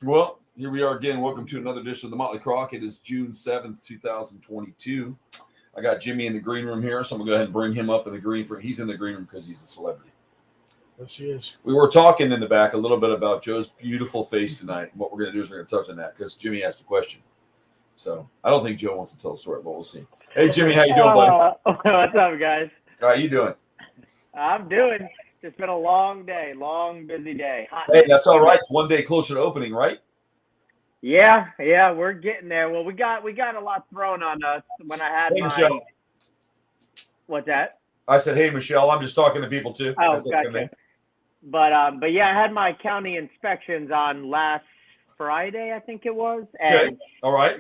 Well, here we are again. Welcome to another edition of the Mōtley Crōc. It is June 7th, 2022. I got Jimmy in the green room here, so I'm going to go ahead and bring him up in the green room. He's in the green room because he's a celebrity. Yes, he is. We were talking in the back a little bit about Joe's beautiful face tonight. And what we're going to do is we're going to touch on that because Jimmy asked a question. So I don't think Joe wants to tell the story, but we'll see. Hey, Jimmy, how you doing, buddy? What's up, guys? How you doing? I'm doing. It's been a long day, long, busy day. Hot Hey, day. that's all right. It's one day closer to opening, right? Yeah, we're getting there. Well, we got a lot thrown on us when I had Hey, my. Michelle. What's that? I said, hey, Michelle. I'm just talking to people, too. Oh, That's okay. gotcha. But yeah, I had my county inspections on last Friday, I think it was. And Okay. All right.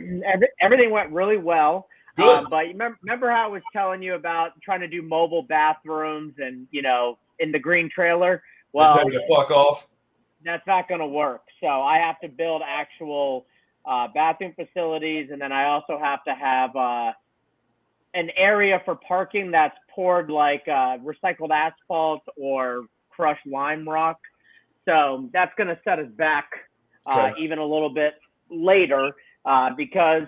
everything went really well. Good. But remember how I was telling you about trying to do mobile bathrooms and, in the green trailer? Well, Tell you to fuck off. that's not going to work. So I have to build actual bathroom facilities, and then I also have to have an area for parking that's poured like recycled asphalt or crushed lime rock. So that's going to set us back even a little bit later because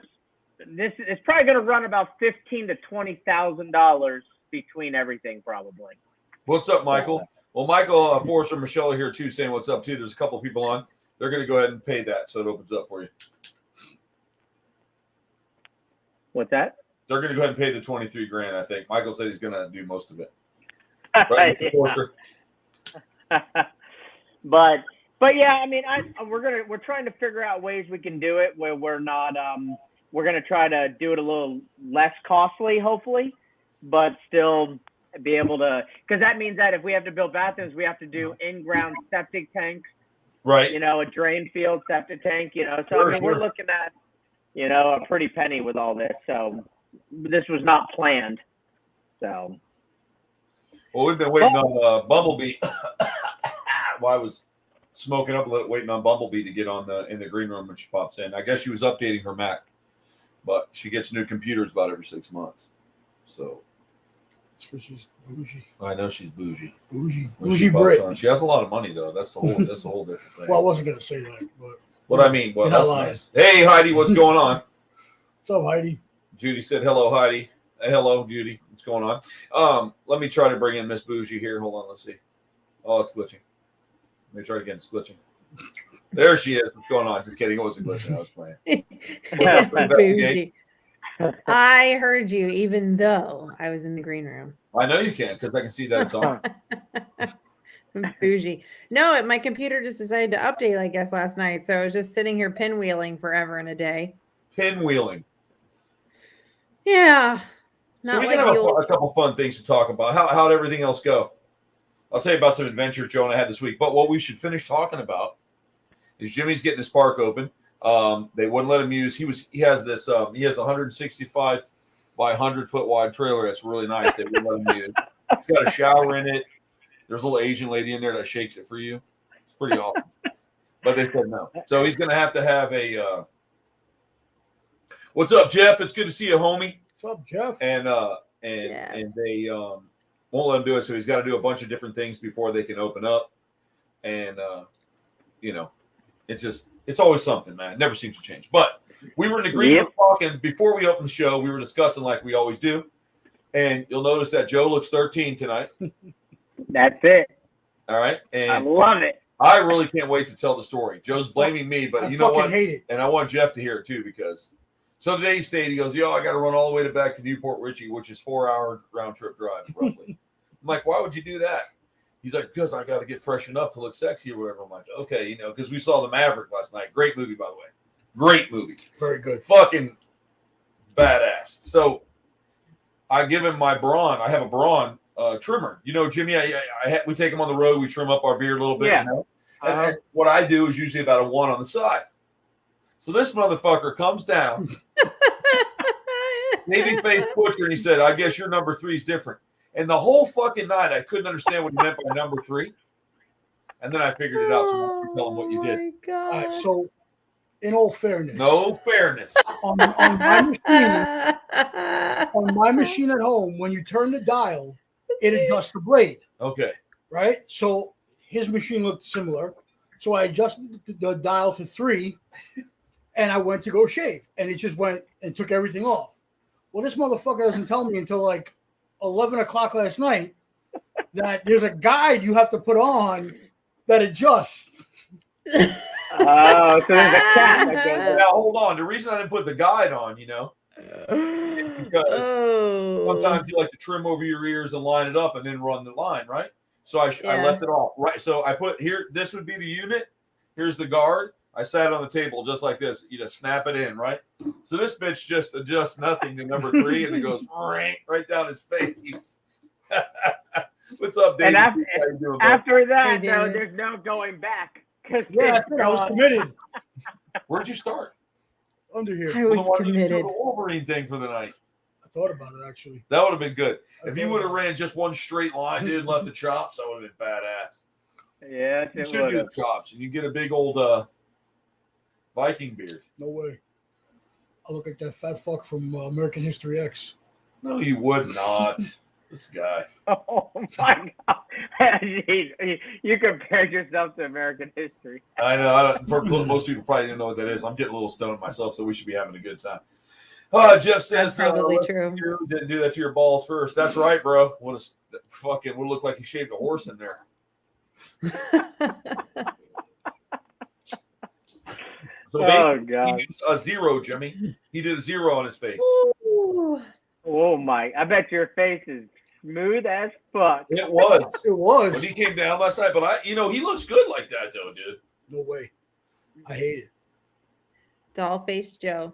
this is probably going to run about $15,000 to $20,000 between everything, probably. What's up, Michael? Well, Michael, Forrester, and Michelle are here too, saying what's up too. There's a couple people on. They're going to go ahead and pay that, so it opens up for you. What's that? They're going to go ahead and pay the $23,000. I think Michael said he's going to do most of it. Right, Mr. Forrester? But yeah, I mean, we're trying to figure out ways we can do it where we're not. We're going to try to do it a little less costly, hopefully, but still be able to, because that means that if we have to build bathrooms, we have to do in-ground septic tanks, Right. a drain field septic tank, so Sure. we're looking at, a pretty penny with all this. So this was not planned. So. Well, we've been waiting on Bumblebee. Well, I was smoking up a little, waiting on Bumblebee to get on in the green room when she pops in. I guess she was updating her Mac, but she gets new computers about every 6 months. So. Because she's bougie. I know she's bougie. Bougie Brit. She has a lot of money though. That's a whole different thing. Well, I wasn't going to say that, but. What I mean, well, You're not that's lying. nice. Hey, Heidi, what's going on? What's up, Heidi? Judy said, hello, Heidi. Hello, Judy. What's going on? Let me try to bring in Miss Bougie here. Hold on. Let's see. Oh, it's glitching. Let me try it again. It's glitching. There she is. What's going on? Just kidding. It wasn't glitching. I was playing. Bougie. I heard you, even though I was in the green room. I know you can because I can see that it's on. Bougie. No, my computer just decided to update, I guess, last night. So I was just sitting here pinwheeling forever and a day. Pinwheeling. Yeah. So we can have a couple fun things to talk about. How'd everything else go? I'll tell you about some adventures Joe and I had this week. But what we should finish talking about is Jimmy's getting his park open. They wouldn't let him use. He has this. He has a 165 by 100 foot wide trailer. That's really nice. They wouldn't let him use. It's got a shower in it. There's a little Asian lady in there that shakes it for you. It's pretty awesome. But they said no. So he's going to have a. What's up, Jeff? It's good to see you, homie. What's up, Jeff? And they won't let him do it. So he's got to do a bunch of different things before they can open up. And it's always something, man. It never seems to change. But we were in the green room talking before we opened the show. We were discussing like we always do. And you'll notice that Joe looks 13 tonight. That's it. All right. And I love it. I really can't wait to tell the story. Joe's blaming me, but you know what? I hate it. And I want Jeff to hear it too, because so today he stayed. He goes, I got to run all the way back to Newport Richey, which is 4-hour round trip drive, roughly. I'm like, why would you do that? He's like, because I got to get freshened up to look sexy or whatever. I'm like, okay, because we saw The Maverick last night. Great movie, by the way. Great movie. Very good. Fucking badass. So I give him my Braun. I have a Braun trimmer. Jimmy, we take him on the road. We trim up our beard a little bit. Yeah. And what I do is usually about a 1 on the side. So this motherfucker comes down, baby face butcher, and he said, I guess your number 3 is different. And the whole fucking night, I couldn't understand what he meant by number 3. And then I figured it out. So why don't you tell him what you did? All right, so in all fairness. No fairness. On my machine at home, when you turn the dial, it adjusts the blade. Okay. Right? So his machine looked similar. So I adjusted the dial to 3, and I went to go shave, and it just went and took everything off. Well, this motherfucker doesn't tell me until like 11 o'clock last night that there's a guide you have to put on that adjusts. Oh, so there's a cat that goes Now, hold on. The reason I didn't put the guide on, is because sometimes you like to trim over your ears and line it up and then run the line, right? So I left it off, right? So I put here, this would be the unit. Here's the guard. I sat on the table just like this. You just snap it in, right? So this bitch just adjusts nothing to number 3 and it goes right down his face. What's up, Dave? And after that, though, there's no going back. Yeah, I was committed. Where'd you start? Under here. I was Why didn't you do committed. the Wolverine thing for the night? I thought about it, actually. That would have been good. If you would have ran just one straight line, dude, and left the chops, that would have been badass. Yes, You it should do the chops. And you get a big old Viking beard. No way. I look like that fat fuck from American History X. No, you would not. This guy. Oh my God! You compared yourself to American history. I know. Most people probably didn't know what that is. I'm getting a little stoned myself, so we should be having a good time. Jeff says, That's probably true. You didn't do that to your balls first. That's right, bro. Would look like you shaved a horse in there. So Oh God! he used a 0, Jimmy. He did a 0 on his face. Ooh. Oh my! I bet your face is smooth as fuck. It was. It was. When he came down last night, but he looks good like that though, dude. No way. I hate it. Doll-faced Joe.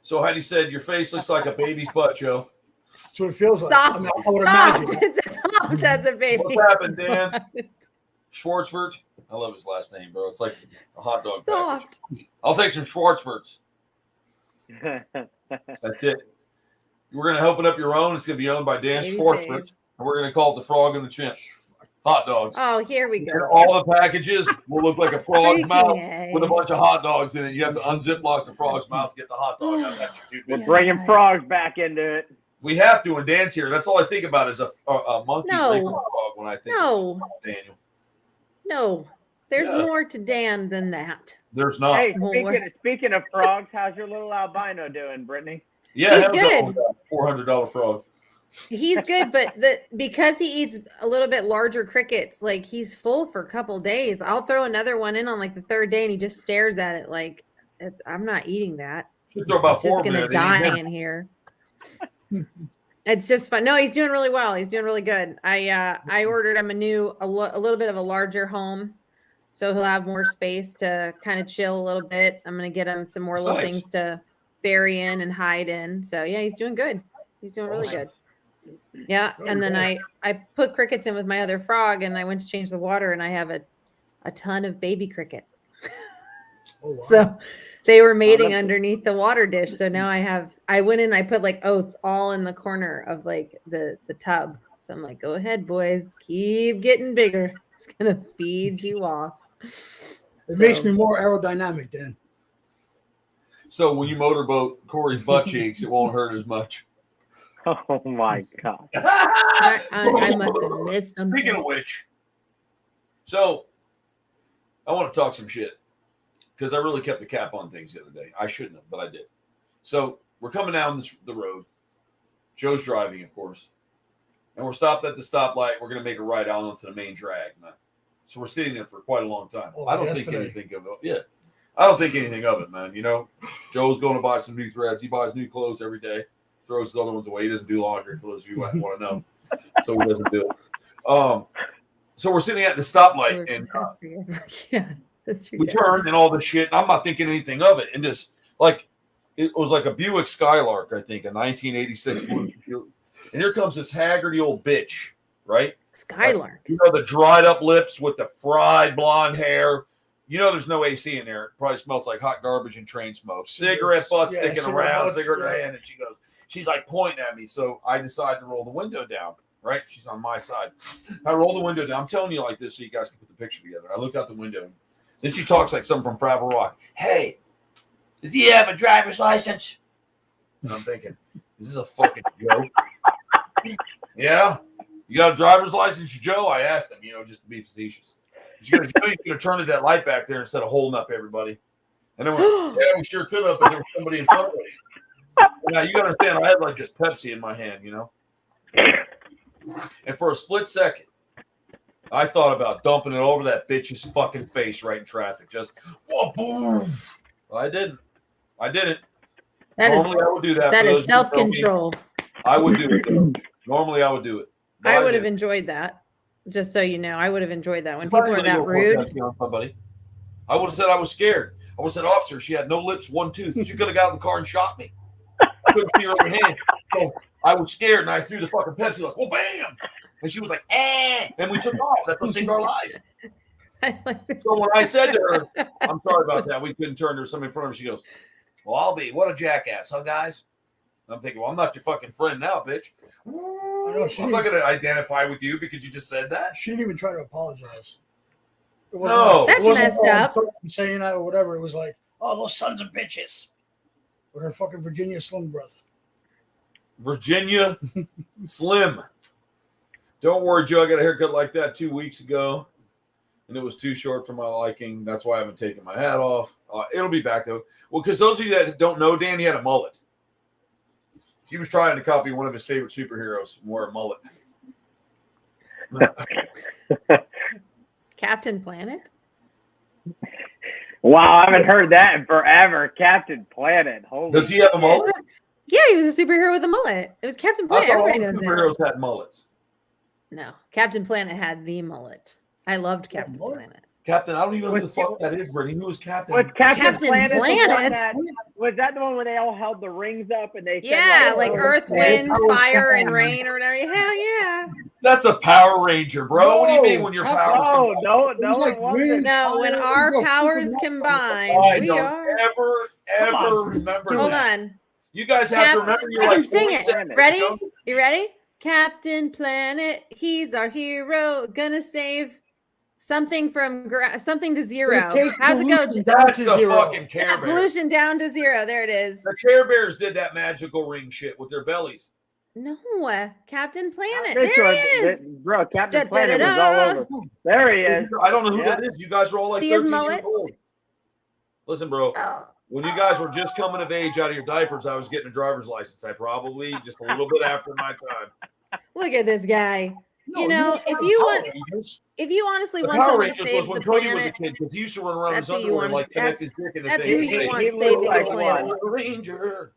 So Heidi said, your face looks like a baby's butt, Joe. That's what it feels like. Soft. I would Soft. imagine. It's soft as a baby. What's happened, Dan? Schwartzford. I love his last name, bro. It's like a hot dog package. Soft. I'll take some Schwartzfords. That's it. We're going to open up your own. It's going to be owned by Dan Baby Schwartzford. face. And we're going to call it the Frog and the Chimp. Hot dogs. Oh, here we And go. all the packages will look like a frog's Freaking mouth A. with a bunch of hot dogs in it. You have to unzip lock the frog's mouth to get the hot dog out of that. We're Dude, bringing frogs back into it. we have to, and Dan's here. That's all I think about is a monkey No. leaping frog when I think No. of Daniel. No. There's Yeah. more to Dan than that. There's not. Hey, More. speaking of frogs, how's your little albino doing, Brittany? Yeah, He's that was good. a $400 frog. He's good, but because he eats a little bit larger crickets, like he's full for a couple days. I'll throw another one in on like the 3rd day, and he just stares at it like I'm not eating that. Should throw about It's just 4 gonna minutes. die in here. It's just fun. No, he's doing really well. He's doing really good. I ordered him a little bit of a larger home, so he'll have more space to kind of chill a little bit. I'm gonna get him some more little Nice. things to bury in and hide in. So yeah, he's doing good. He's doing really good. Yeah, and then I put crickets in with my other frog, and I went to change the water, and I have a ton of baby crickets. Oh, wow. So they were mating that's- underneath the water dish. So now I went in, I put like oats all in the corner of like the tub. So I'm like, go ahead, boys, keep getting bigger. It's gonna feed you off. It makes me more aerodynamic, Dan. So when you motorboat Corey's butt cheeks, it won't hurt as much. Oh my God! I must have missed something. Speaking of which, so I want to talk some shit because I really kept the cap on things the other day. I shouldn't have, but I did. So we're coming down the road. Joe's driving, of course, and we're stopped at the stoplight. We're going to make a right out onto the main drag, man. So we're sitting there for quite a long time. Oh, I don't yesterday. think anything of it. Yeah, I don't think anything of it, man. You know, Joe's going to buy some new threads. He buys new clothes every day. Throws his other ones away. He doesn't do laundry, for those of you who want to know. So he doesn't do it. So we're sitting at the stoplight, and Yeah, that's true. we turn and all this shit. And I'm not thinking anything of it. And just like it was like a Buick Skylark, I think, a 1986 one. And here comes this haggardy old bitch, right? Skylark. You know, the dried up lips with the fried blonde hair. You know, there's no AC in there. It probably smells like hot garbage and train smoke. Cigarette butt Yeah, sticking cigarette around, butts, cigarette in her yeah. hand, and she's like pointing at me. So I decide to roll the window down, right? She's on my side. I roll the window down. I'm telling you like this so you guys can put the picture together. I look out the window. Then she talks like something from Fraggle Rock. Hey, does he have a driver's license? And I'm thinking, is this a fucking joke? Yeah. You got a driver's license, Joe? I asked him, just to be facetious. She goes, you could have turned that light back there instead of holding up everybody. And I went, yeah, we sure could have, but there was somebody in front of us. Now, you got to understand, I had like this Pepsi in my hand, And for a split second, I thought about dumping it over that bitch's fucking face right in traffic. Just, boom. Well, I didn't. Normally, I would do that. That is self-control. I would do it, though. Normally, I would do it. I would have enjoyed that. Just so you know, I would have enjoed that when people are that rude. I would have said I was scared. I would have said, officer, she had no lips, one tooth. She could have got out of the car and shot me. I couldn't see her other hand. So I was scared, and I threw the fucking Pepsi like, well, bam. And she was like, eh. And we took off. That's what saved our life. So when I said to her, I'm sorry about that. We couldn't turn. There's somebody in front of her. She goes, well, I'll be. What a jackass, huh, guys? I'm thinking, well, I'm not your fucking friend now, bitch. I'm not going to identify with you because you just said that. She didn't even try to apologize. No. That's messed up. Saying that or whatever. It was like, oh, those sons of bitches. With her fucking Virginia Slim breath. Virginia Slim. Don't worry, Joe. I got a haircut like that 2 weeks ago, and it was too short for my liking. That's why I haven't taken my hat off. It'll be back, though. Well, because those of you that don't know, Dan, he had a mullet. He was trying to copy one of his favorite superheroes and wear a mullet. Captain Planet? Wow, I haven't heard that in forever. Captain Planet. Holy Does he have a mullet? Yeah, he was a superhero with a mullet. It was Captain Planet. I thought Everybody all knows superheroes had mullets. No, Captain Planet had the mullet. I loved Captain Planet. Captain, I don't even know who the fuck that is, Brittany. Who was Captain? Was Captain Planet the one Planet? was that the one where they all held the rings up and they said, Yeah, like Earth, Wind, Fire, and Rain or whatever. Hell yeah. That's a Power Ranger, bro. What do you mean when your powers No, it wasn't. No, when our powers combine, I we don't are. ever remember Hold that. on. You guys have to remember you're I can like sing 47. it. Ready? You ready? Captain Planet, he's our hero. Gonna save something from something to zero. How's it go? That's a fucking Care Bear. Pollution down to zero. There it is. The Care Bears did that magical ring shit with their bellies. No, Captain Planet. There he is. Bro, Captain Planet was all over. There he is. I don't know who that is. You guys are all like See his 13 years mullet? old. Listen, bro. When you guys were just coming of age out of your diapers, I was getting a driver's license. I probably just a little bit after my time. Look at this guy. No, you know, if you honestly want Power someone to Rangers save was the when Cody was a planet, kid because he used to run around That's his who you underwear and want- like connect his dick in the that's thing. who you Hey, want he saving looked like the one. planet. Ranger.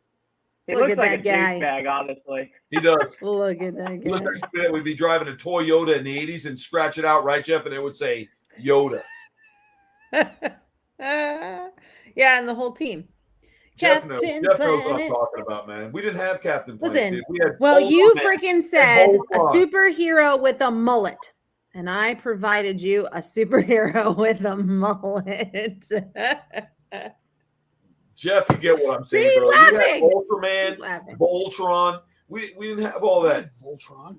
He Look looks at like a that guy. douchebag, honestly. He does. Look at that He looks guy. like somebody that would be driving a Toyota in the 80s and scratch it out, right, Jeff? And it would say Yoda. Yeah, and the whole team. Jeff knows. Captain Jeff knows what I'm Planet. talking about, man. We didn't have Captain Planet. Listen, dude. We had well, you Ultraman. freaking said a Voltron. superhero with a mullet, and I provided you a superhero with a mullet. Jeff, you get what I'm saying, See, he's bro. laughing. You had He's Ultraman, laughing. Voltron. We didn't have all that. Voltron.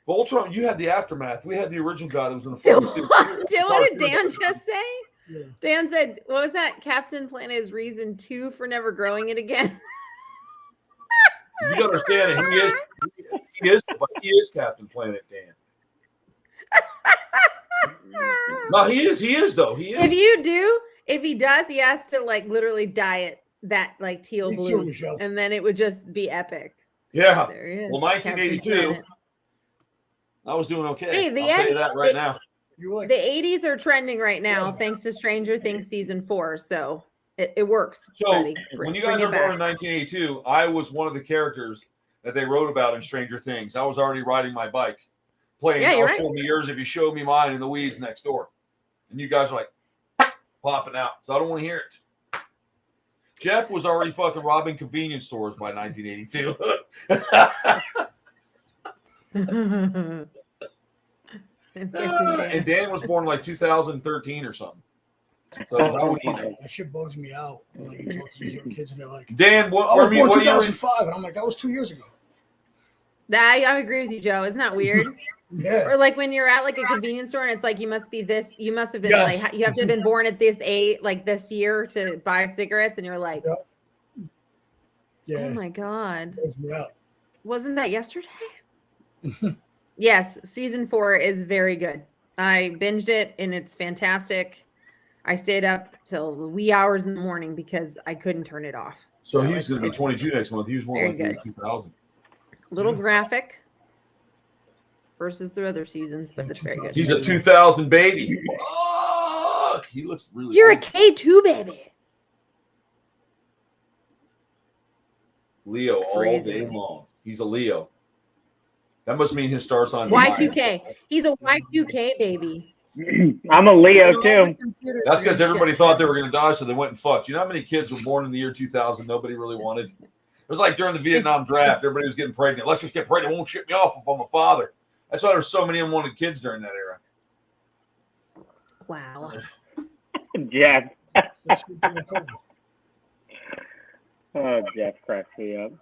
Voltron, you had the aftermath. We had the original guy that was in the Dude, pharmaceutical. what did Dan just say? Yeah. Dan said, what was that? Captain Planet's reason 2 for never growing it again. You gotta understand it. He is Captain Planet, Dan. No, he is though. He is. If he does, he has to like literally dye it that like teal Me too, blue, Michelle. and then it would just be epic. Yeah. There he is. Well, Captain 1982, Planet. I was doing okay. Hey, the I'll tell you that right the- now. You were like, The 80s are trending right now, thanks to Stranger Things season 4. So it works. So buddy. when you Bring guys it were born in back. 1982, I was one of the characters that they wrote about in Stranger Things. I was already riding my bike, playing Yeah, I'll you're show me yours if you show me mine in the weeds next door. And you guys are like popping out. So I don't want to hear it. Jeff was already fucking robbing convenience stores by 1982. And Dan was born like 2013 or something. So how would he know? that shit bugs me out. When like, you talk to these young kids and they're like, Dan, I what was born year? 2005. And I'm like, that was 2 years ago. I agree with you, Joe. Isn't that weird? Yeah. Or like when you're at like a convenience store and it's like you must be this, you must have been Yes. like you have to have been born at this age, like this year to buy cigarettes, and you're like, Yeah. oh my god, Bugs me out. wasn't that yesterday? Yes, season 4 is very good. I binged it, and it's fantastic. I stayed up till the wee hours in the morning because I couldn't turn it off. So he was going to be 22 next month. He was more like good. 2000. Little graphic versus the other seasons, but it's very good. He's a 2000 baby. Oh, he looks really You're old. a K2 baby. Leo Crazy. all day long. He's a Leo. That must mean his star sign. Y2K. He's a Y2K baby. I'm a Leo too. That's because everybody thought they were going to die, so they went and fucked. You know how many kids were born in the year 2000 nobody really wanted? It was like during the Vietnam draft, everybody was getting pregnant. Let's just get pregnant. It won't ship me off if I'm a father. That's why there's so many unwanted kids during that era. Wow. Jeff. Oh, Jeff cracks me up.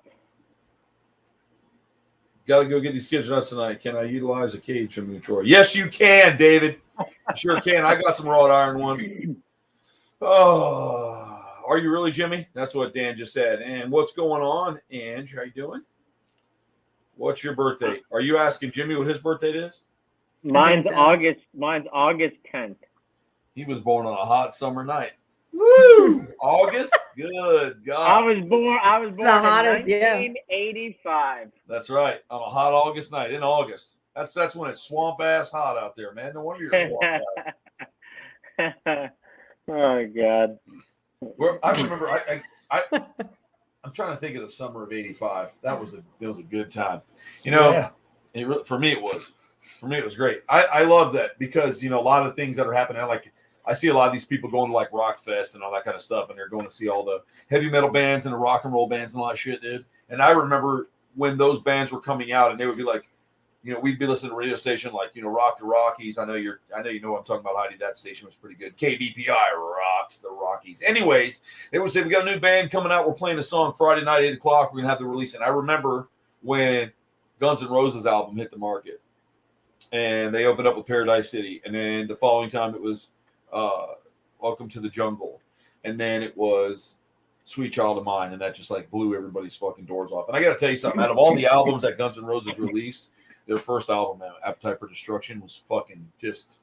Got to go get these kids nuts tonight. Can I utilize a cage from you, Troy? Yes, you can, David. You sure can. I got some wrought iron ones. Oh, are you really, Jimmy? That's what Dan just said. And what's going on, Ange? How you doing? What's your birthday? Are you asking Jimmy what his birthday is? Mine's so. August 10th. He was born on a hot summer night. Woo! August? Good God. I was born the hottest, in 1985. That's right. On a hot August night in August. That's when it's swamp ass hot out there, man. No wonder you're a swamp guy. Oh God. I remember I'm trying to think of the summer of '85. That was a good time. You know, for me it was. For me it was great. I love that because, you know, a lot of things that are happening, like I see a lot of these people going to like Rock Fest and all that kind of stuff, and they're going to see all the heavy metal bands and the rock and roll bands and all that shit, dude. And I remember when those bands were coming out, and they would be like, you know, we'd be listening to a radio station like, you know, Rock the Rockies. I know you know what I'm talking about, Heidi. That station was pretty good. KBPI rocks the Rockies. Anyways, they would say, we got a new band coming out. We're playing a song Friday night, 8 o'clock. We're going to have the release. And I remember when Guns N' Roses album hit the market, and they opened up with Paradise City. And then the following time it was Welcome to the Jungle. And then it was Sweet Child of Mine. And that just like blew everybody's fucking doors off. And I got to tell you something. Out of all the albums that Guns N' Roses released, their first album, Appetite for Destruction, was fucking just,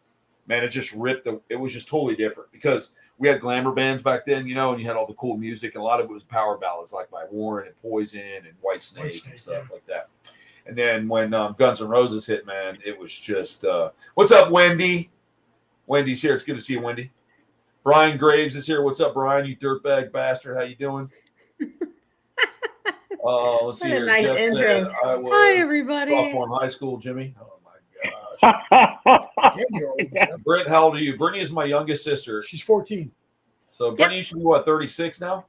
man, it just ripped. It was just totally different because we had glamour bands back then, you know, and you had all the cool music, and a lot of it was power ballads like by Warren and Poison and White Snake and stuff like that. And then when Guns N' Roses hit, man, it was just, what's up, Wendy? Wendy's here. It's good to see you, Wendy. Brian Graves is here. What's up, Brian? You dirtbag bastard. How you doing? Let's see here. Nice Jeff intro. said, I was Hi, everybody. sophomore in high school, Jimmy. Oh, my gosh. Britt, how old are you? Brittany is my youngest sister. She's 14. So Brittany, you should be, what, 36 now?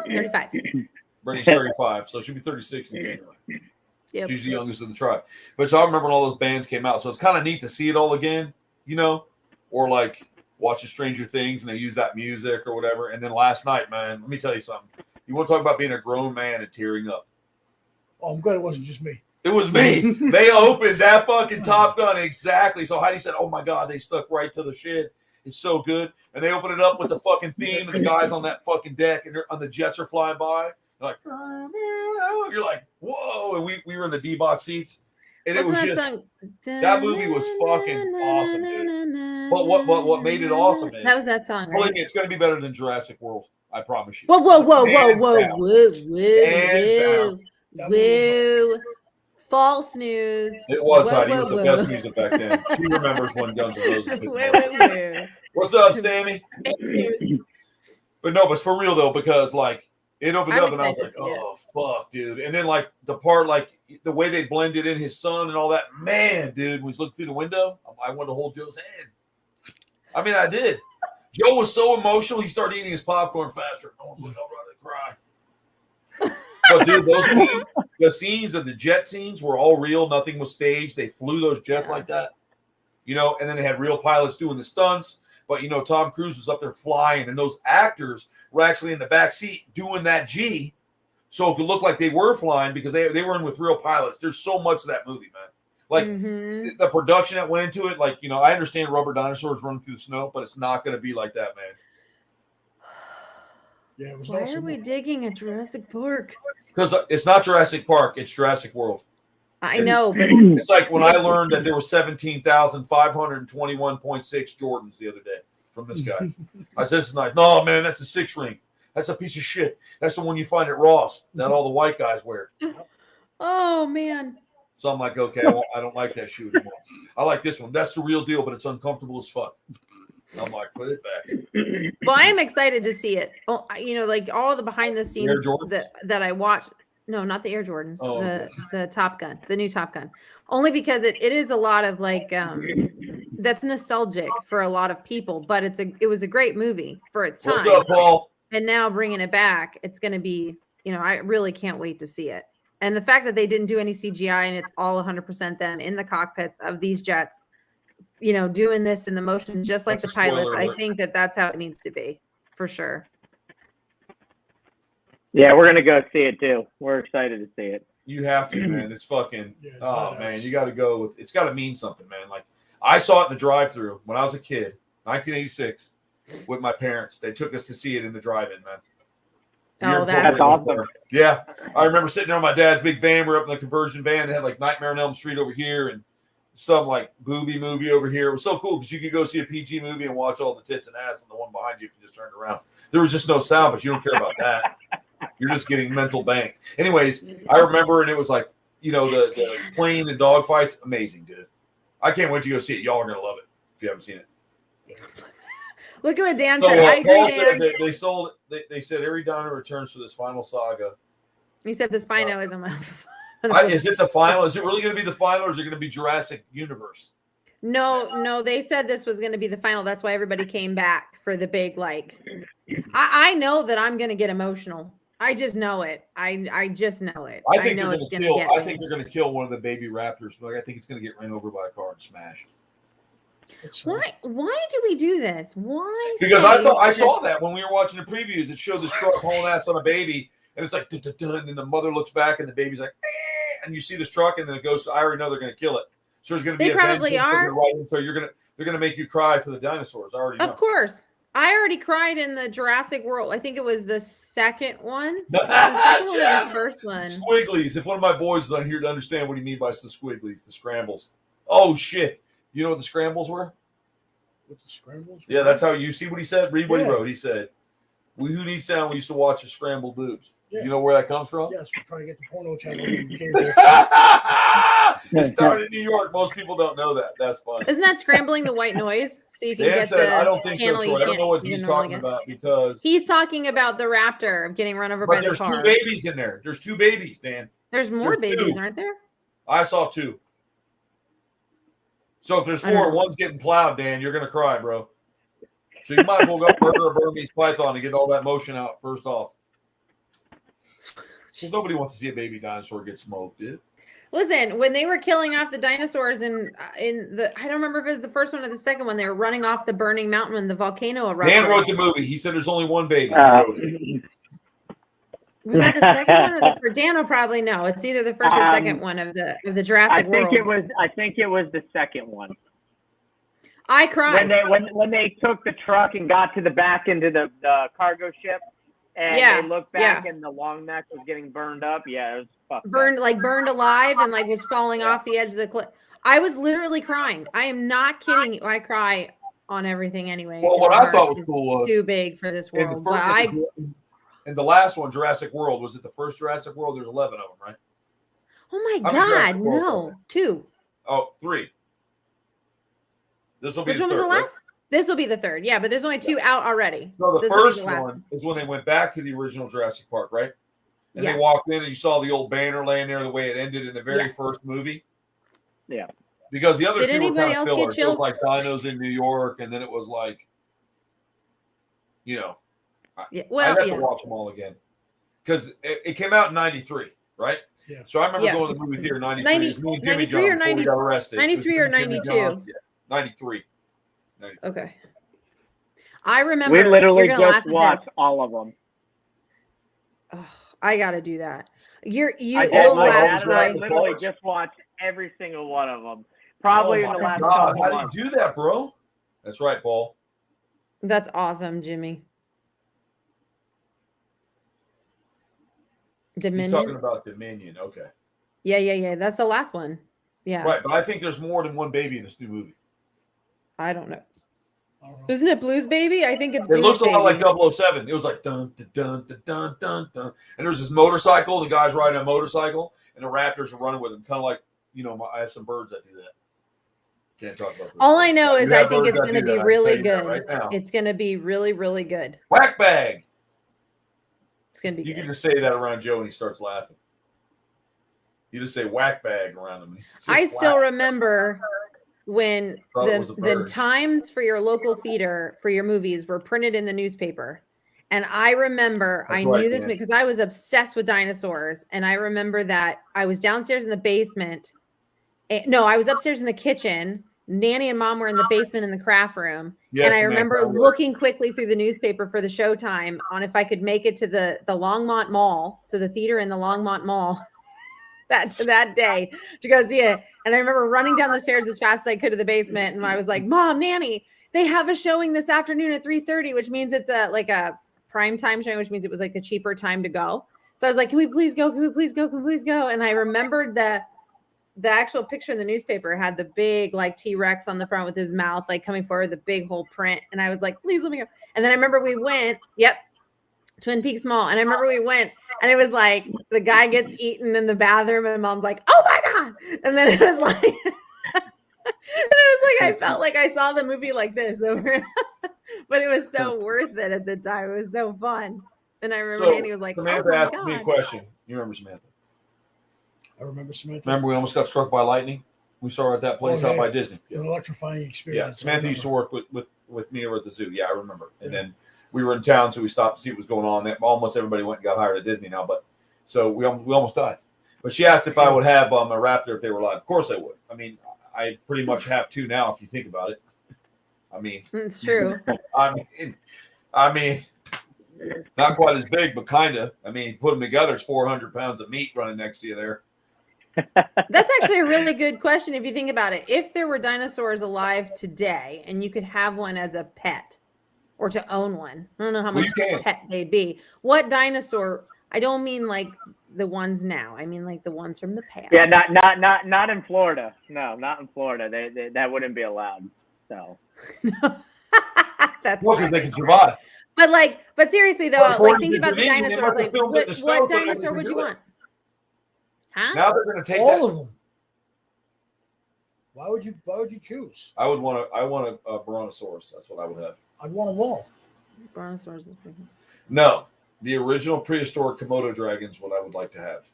35. Brittany's 35, so she'll be 36 in January. Yep. She's the youngest in the tribe. But so I remember when all those bands came out. So it's kind of neat to see it all again, you know, or like watching Stranger Things and they use that music or whatever. And then last night, man, let me tell you something. You want to talk about being a grown man and tearing up? Oh, I'm glad it wasn't just me. It was me. They opened that fucking Top Gun exactly. So Heidi said, oh my God, they stuck right to the shit. It's so good. And they open it up with the fucking theme and the guys on that fucking deck and the jets are flying by. They're like, you're like, whoa. And we were in the D-box seats. And it was just, that movie was fucking awesome, dude. But what made it awesome is, that was that song, right? believe me, it's going to be better than Jurassic World. I promise you. Whoa. Hands down. Woo. False news. It was, Whoa, Heidi. It was the best music back then. She remembers when Guns N' Roses hit the market. What's up, Sammy? But no, but for real though, because like it opened up and I was like, oh fuck, dude. And then like the part, like the way they blended in his son and all that, man, dude, when he's looking through the window, I wanted to hold Joe's hand. I mean, I did. Joe was so emotional, he started eating his popcorn faster. I was like, I'm ready to cry. But dude, the scenes of the jet scenes were all real. Nothing was staged. They flew those jets like that, you know, and then they had real pilots doing the stunts. But, you know, Tom Cruise was up there flying, and those actors were actually in the back seat doing that G, so it could look like they were flying because they were in with real pilots. There's so much of that movie, man. Like, the production that went into it, like, you know, I understand rubber dinosaurs running through the snow, but it's not going to be like that, man. Yeah, it was Why awesome. are we digging at Jurassic Park? Because it's not Jurassic Park, it's Jurassic World. I know, but It's like when I learned that there were 17,521.6 Jordans the other day from this guy. I said, this is nice. No, man, that's a 6 ring. That's a piece of shit. That's the one you find at Ross that all the white guys wear. oh man. So I'm like, okay, I don't like that shoe anymore. I like this one. That's the real deal, but it's uncomfortable as fuck. I'm like, put it back. Well, I am excited to see it. Oh, like all the behind the scenes that I watched. No, not the Air Jordans. Oh, the Top Gun, the new Top Gun. Only because it is a lot of like that's nostalgic for a lot of people, but it was a great movie for its time. What's up, Paul? And now bringing it back, it's going to be, I really can't wait to see it. And the fact that they didn't do any CGI and it's all 100% them in the cockpits of these jets, doing this in the motion, just like the pilots. I think that's how it needs to be, for sure. Yeah, we're going to go see it too. We're excited to see it. You have to, man. It's fucking, man, you got to go it's got to mean something, man. Like, I saw it in the drive-thru when I was a kid, 1986, with my parents. They took us to see it in the drive-in, man. Oh, that's awesome. Yeah. I remember sitting there on my dad's big van. We're up in the conversion van. They had like Nightmare on Elm Street over here and some like booby movie over here. It was so cool because you could go see a PG movie and watch all the tits and ass and the one behind you if you just turned around. There was just no sound, but you don't care about that. You're just getting mental bank. Anyways, I remember, and it was like, the plane and dog fights. Amazing, dude. I can't wait to go see it. Y'all are going to love it if you haven't seen it. Look at what Dan said. I agree, Paul Dan. said they sold it. They said every diner returns for this final saga. He said the Spino is a is it the final? Is it really going to be the final, or is it going to be Jurassic Universe? No, they said this was going to be the final. That's why everybody came back for the big, I know that I'm going to get emotional. I just know it. I just know it. I think they're going to kill. I think they're going to kill one of the baby raptors. I think it's going to get ran over by a car and smashed. Why do we do this? Why? Because I saw that when we were watching the previews. It showed this truck hauling ass on a baby, and it's like, and then the mother looks back, and the baby's like, and you see this truck, and then it goes. I already know they're going to kill it. So there's going to be. They probably are. So they're going to make you cry for the dinosaurs. I already know. Of course. I already cried in the Jurassic World. I think it was the second one. The second one or the first one. Squigglies. If one of my boys is on here to understand what he means by the squigglies, the scrambles. Oh, shit. You know what the scrambles were? What the scrambles were? Yeah, that's how you see what he said. Read what he wrote. He said, who needs sound? We used to watch a scrambled boobs. Yeah. You know where that comes from? Yes, we're trying to get the porno channel on cable. It started in New York. Most people don't know that. That's funny. Isn't that scrambling the white noise? So you can get I don't think so, Troy. I don't know what he's talking about because he's talking about the raptor getting run over by the car. There's 2 babies in there. There's 2 babies, Dan. There's more babies, aren't there? I saw 2. So if there's 4, one's getting plowed, Dan, you're gonna cry, bro. So you might as well go murder a Burmese python to get all that motion out first off. Because nobody wants to see a baby dinosaur get smoked, dude. Listen, when they were killing off the dinosaurs in the, I don't remember if it was the first one or the second one, they were running off the burning mountain when the volcano erupted. Dan wrote the movie. He said there's only one baby. He wrote it. Was that the second one or the first? Dan will probably know. It's either the first or second one of the Jurassic World. I think it was the second one. I cried when they took the truck and got to the back into the cargo ship, and they looked back and the long neck was getting burned up. Yeah, it was burned alive and was falling off the edge of the cliff. I was literally crying. I am not kidding you. I cry on everything anyway. Well, what I thought was cool was too big for this world. And the last one, Jurassic World, was it the first Jurassic World? There's 11 of them, right? Oh my God, no, 2. Oh, 3. This will be Which one was the last? Right? This will be the 3rd. Yeah, but there's only 2 out already. No, the first one is when they went back to the original Jurassic Park, right? And they walked in and you saw the old banner laying there the way it ended in the very first movie. Yeah. Because the other 2 were kind of fillers. It was like Dinos in New York, and then it was like, I have to watch them all again. Because it came out in 93, right? Yeah. So I remember going to the movie theater in 93. 93 or 92? 93 or 92? 93. Okay. I remember. We literally just watched all of them. Oh, I got to do that. I literally just watched every single one of them. Probably in the last couple months. How do you do that, bro? That's right, Paul. That's awesome, Jimmy. Dominion. He's talking about Dominion. Okay. Yeah. That's the last one. Yeah. Right, but I think there's more than one baby in this new movie. I don't know. I don't know. Isn't it Blues Baby? I think it's It Blues looks a Baby. lot like 007. It was like dun dun dun dun dun dun dun, and there's this motorcycle. The guy's riding a motorcycle, and the raptors are running with him, kind of like I have some birds that do that. Can't talk about this. All I know is You I have think birds it's that going to do be that, I can really tell you that good. right now. It's going to be really, really good. Whack bag. It's going to be You good. can just say that around Joe, and he starts laughing. You just say whack bag around him. And he sits I still flat. remember when Thought it was the the birds. times for your local theater for your movies were printed in the newspaper. And I remember, That's I right, knew this man. because I was obsessed with dinosaurs. And I remember that I was downstairs in the basement. No, I was upstairs in the kitchen. Nanny and Mom were in the basement in the craft room. Yes, and I Samantha, remember I was. looking quickly through the newspaper for the showtime on if I could make it to the Longmont Mall, to the theater in the Longmont Mall that day to go see it. And I remember running down the stairs as fast as I could to the basement. And I was like, Mom, Nanny, they have a showing this afternoon at 3:30, which means it's a prime time showing, which means it was like the cheaper time to go. So I was like, can we please go? Can we please go? Can we please go? And I remembered that the actual picture in the newspaper had the big like T-Rex on the front with his mouth like coming forward, the big whole print. And I was like, please let me go. And then I remember we went, Twin Peaks Mall. And I remember we went and it was like the guy gets eaten in the bathroom and Mom's like, oh my God. And then it was like, I felt like I saw the movie like this over, but it was so worth it at the time. It was so fun. And I remember Nanny was like, Samantha oh my asked God. me a question. You remember Samantha? I remember Samantha. Remember we almost got struck by lightning? We saw her at that place out by Disney. An electrifying Yeah, experience. Samantha used to work with me over at the zoo. Yeah, I remember. And then we were in town, so we stopped to see what was going on. Almost everybody went and got hired at Disney now, but so we almost died. But she asked if I would have a raptor if they were alive. Of course I would. I mean, I pretty much have two now if you think about it. I mean, It's true. I mean, not quite as big, but kind of. I mean, put them together, it's 400 pounds of meat running next to you there. That's actually a really good question if you think about it. If there were dinosaurs alive today and you could have one as a pet or to own one, I don't know how much pet they'd be. What dinosaur? I don't mean like the ones now. I mean like the ones from the past. Yeah, not in Florida. No, not in Florida. They that wouldn't be allowed. So that's because they can survive. But seriously though, like think about the dinosaurs. Like what dinosaur would you want? Huh? Now they're going to take all of them. Why would you choose? I want a brontosaurus. That's what I would have. I'd want them all. Brontosaurus is big. No, the original prehistoric Komodo dragons. What I would like to have.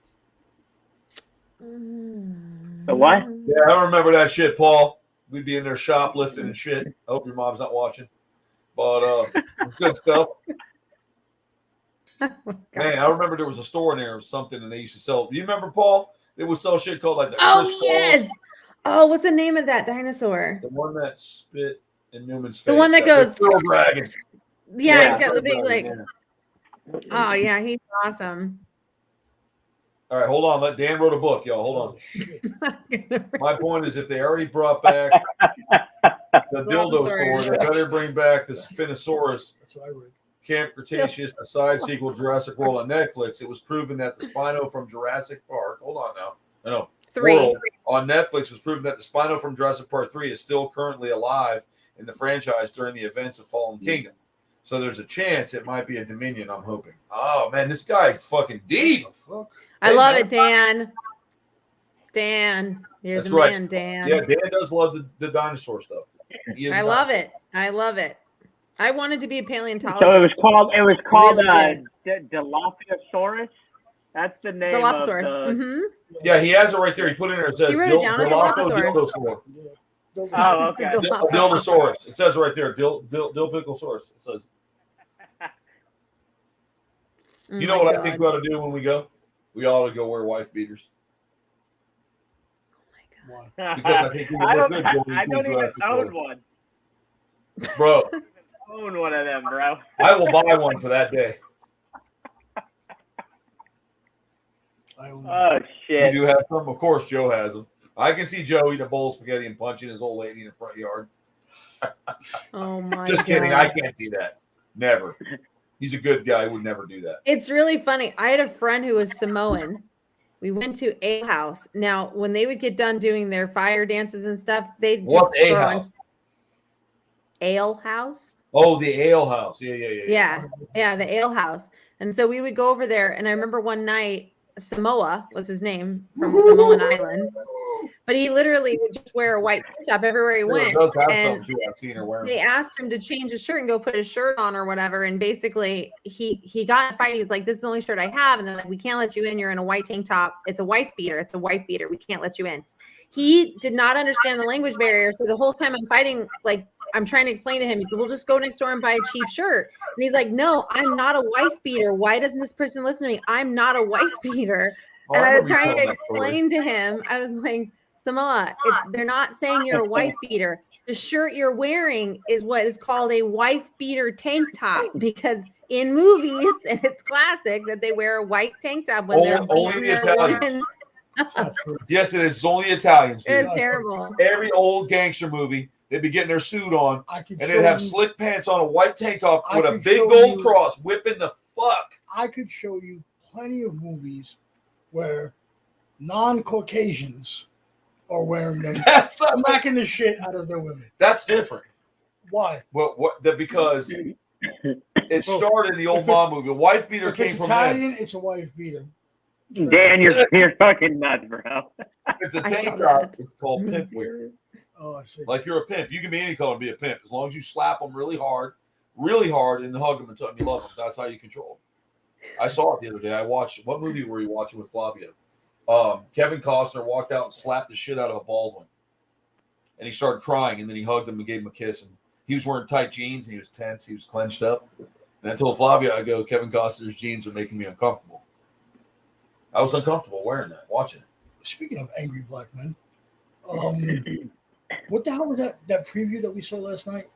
The what? Yeah, I remember that shit, Paul. We'd be in there shoplifting and shit. I hope your mom's not watching, but it's good stuff. Man, I remember there was a store in there or something, and they used to sell. Do you remember, Paul? They would sell shit called like the. Oh yes. Oh, what's the name of that dinosaur? The one that spit in Newman's face. The one that goes. Dragon. Yeah, he's got the big like. Yeah. Oh yeah, he's awesome. All right, hold on. Let Dan wrote a book, y'all. Hold on. My point is, if they already brought back the dildo store, they better bring back the Spinosaurus. That's what I read. Camp Cretaceous, the side sequel Jurassic World on Netflix. It was proven that the Spino from Jurassic Park. Hold on now. No. 3 World on Netflix was proven that the Spino from Jurassic Park 3 is still currently alive in the franchise during the events of Fallen Kingdom. So there's a chance it might be a Dominion, I'm hoping. Oh, man, this guy's fucking deep. I love it, Dan. Dan, you're That's the right. man, Dan. Yeah, Dan does love the dinosaur stuff. I love it. I love it. I wanted to be a paleontologist. So it was called Really Dilophosaurus. That's the name Dilophosaurus. of the... Yeah, he has it right there. He put it in there. It says He wrote it down. It's Dilophosaurus. Oh, okay. Dildosaurus. It says right there. Dilpicklesaurus. It says. You know what I think we ought to do when we go? We ought to go wear wife beaters. Oh my God. Because I think we would look good going to I see don't even Jurassic own World. one. Bro, I own one of them, bro. I will buy one for that day. Oh, You shit. do have some? Of course, Joe has them. I can see Joe eating a bowl of spaghetti and punching his old lady in the front yard. Oh my Just God. kidding. I can't see that. Never. He's a good guy. He would never do that. It's really funny. I had a friend who was Samoan, We went to Ale House. Now, when they would get done doing their fire dances and stuff, they'd What's just A throw on House? Ale House. Oh, the Ale House. Yeah. Yeah, the Ale House. And so we would go over there. And I remember one night, Samoa was his name from Samoan Island, but he literally would just wear a white tank top everywhere he went. It does have And something too. I've seen her wearing. they asked him to change his shirt and go put his shirt on or whatever. And basically he got in a fight. He's like, this is the only shirt I have. And they're like, we can't let you in. You're in a white tank top. It's a wife beater. It's a wife beater. We can't let you in. He did not understand the language barrier. So the whole time I'm fighting, like I'm trying to explain to him, we'll just go next door and buy a cheap shirt. And he's like, no, I'm not a wife beater. Why doesn't this person listen to me? I'm not a wife beater. Oh, And I was remember you trying to telling that story. explain to him, I was like, Samoa, they're not saying you're a wife beater. The shirt you're wearing is what is called a wife beater tank top, because in movies, and it's classic that they wear a white tank top when they're Only beating the their Italians. woman. Yes, it is. It's only Italians. Dude. It's terrible. Every old gangster movie, they'd be getting their suit on, and show they'd have you- slick pants on, a white tank top I with a could big show gold you- cross, whipping the fuck. I could show you plenty of movies where non-Caucasians are wearing them, That's not, smacking the shit out of their women. that's different. Why? Because it started in the old mom movie. A wife beater If came it's from them. Italian, it's a wife beater. Dan, you're fucking nuts, bro. It's a I tank saw top. that. It's called pimp wear. Oh, I see. Like you're a pimp. You can be any color and be a pimp as long as you slap them really hard, and hug them and tell them you love them. That's how you control them. I saw it the other day. I watched, what movie were you watching with Flavio? Kevin Costner walked out and slapped the shit out of a bald one. And he started crying, and then he hugged him and gave him a kiss. And he was wearing tight jeans, and he was tense. He was clenched up. And I told Flavio, I go, Kevin Costner's jeans are making me uncomfortable. I was uncomfortable wearing that, watching it. Speaking of angry black men, what the hell was that preview that we saw last night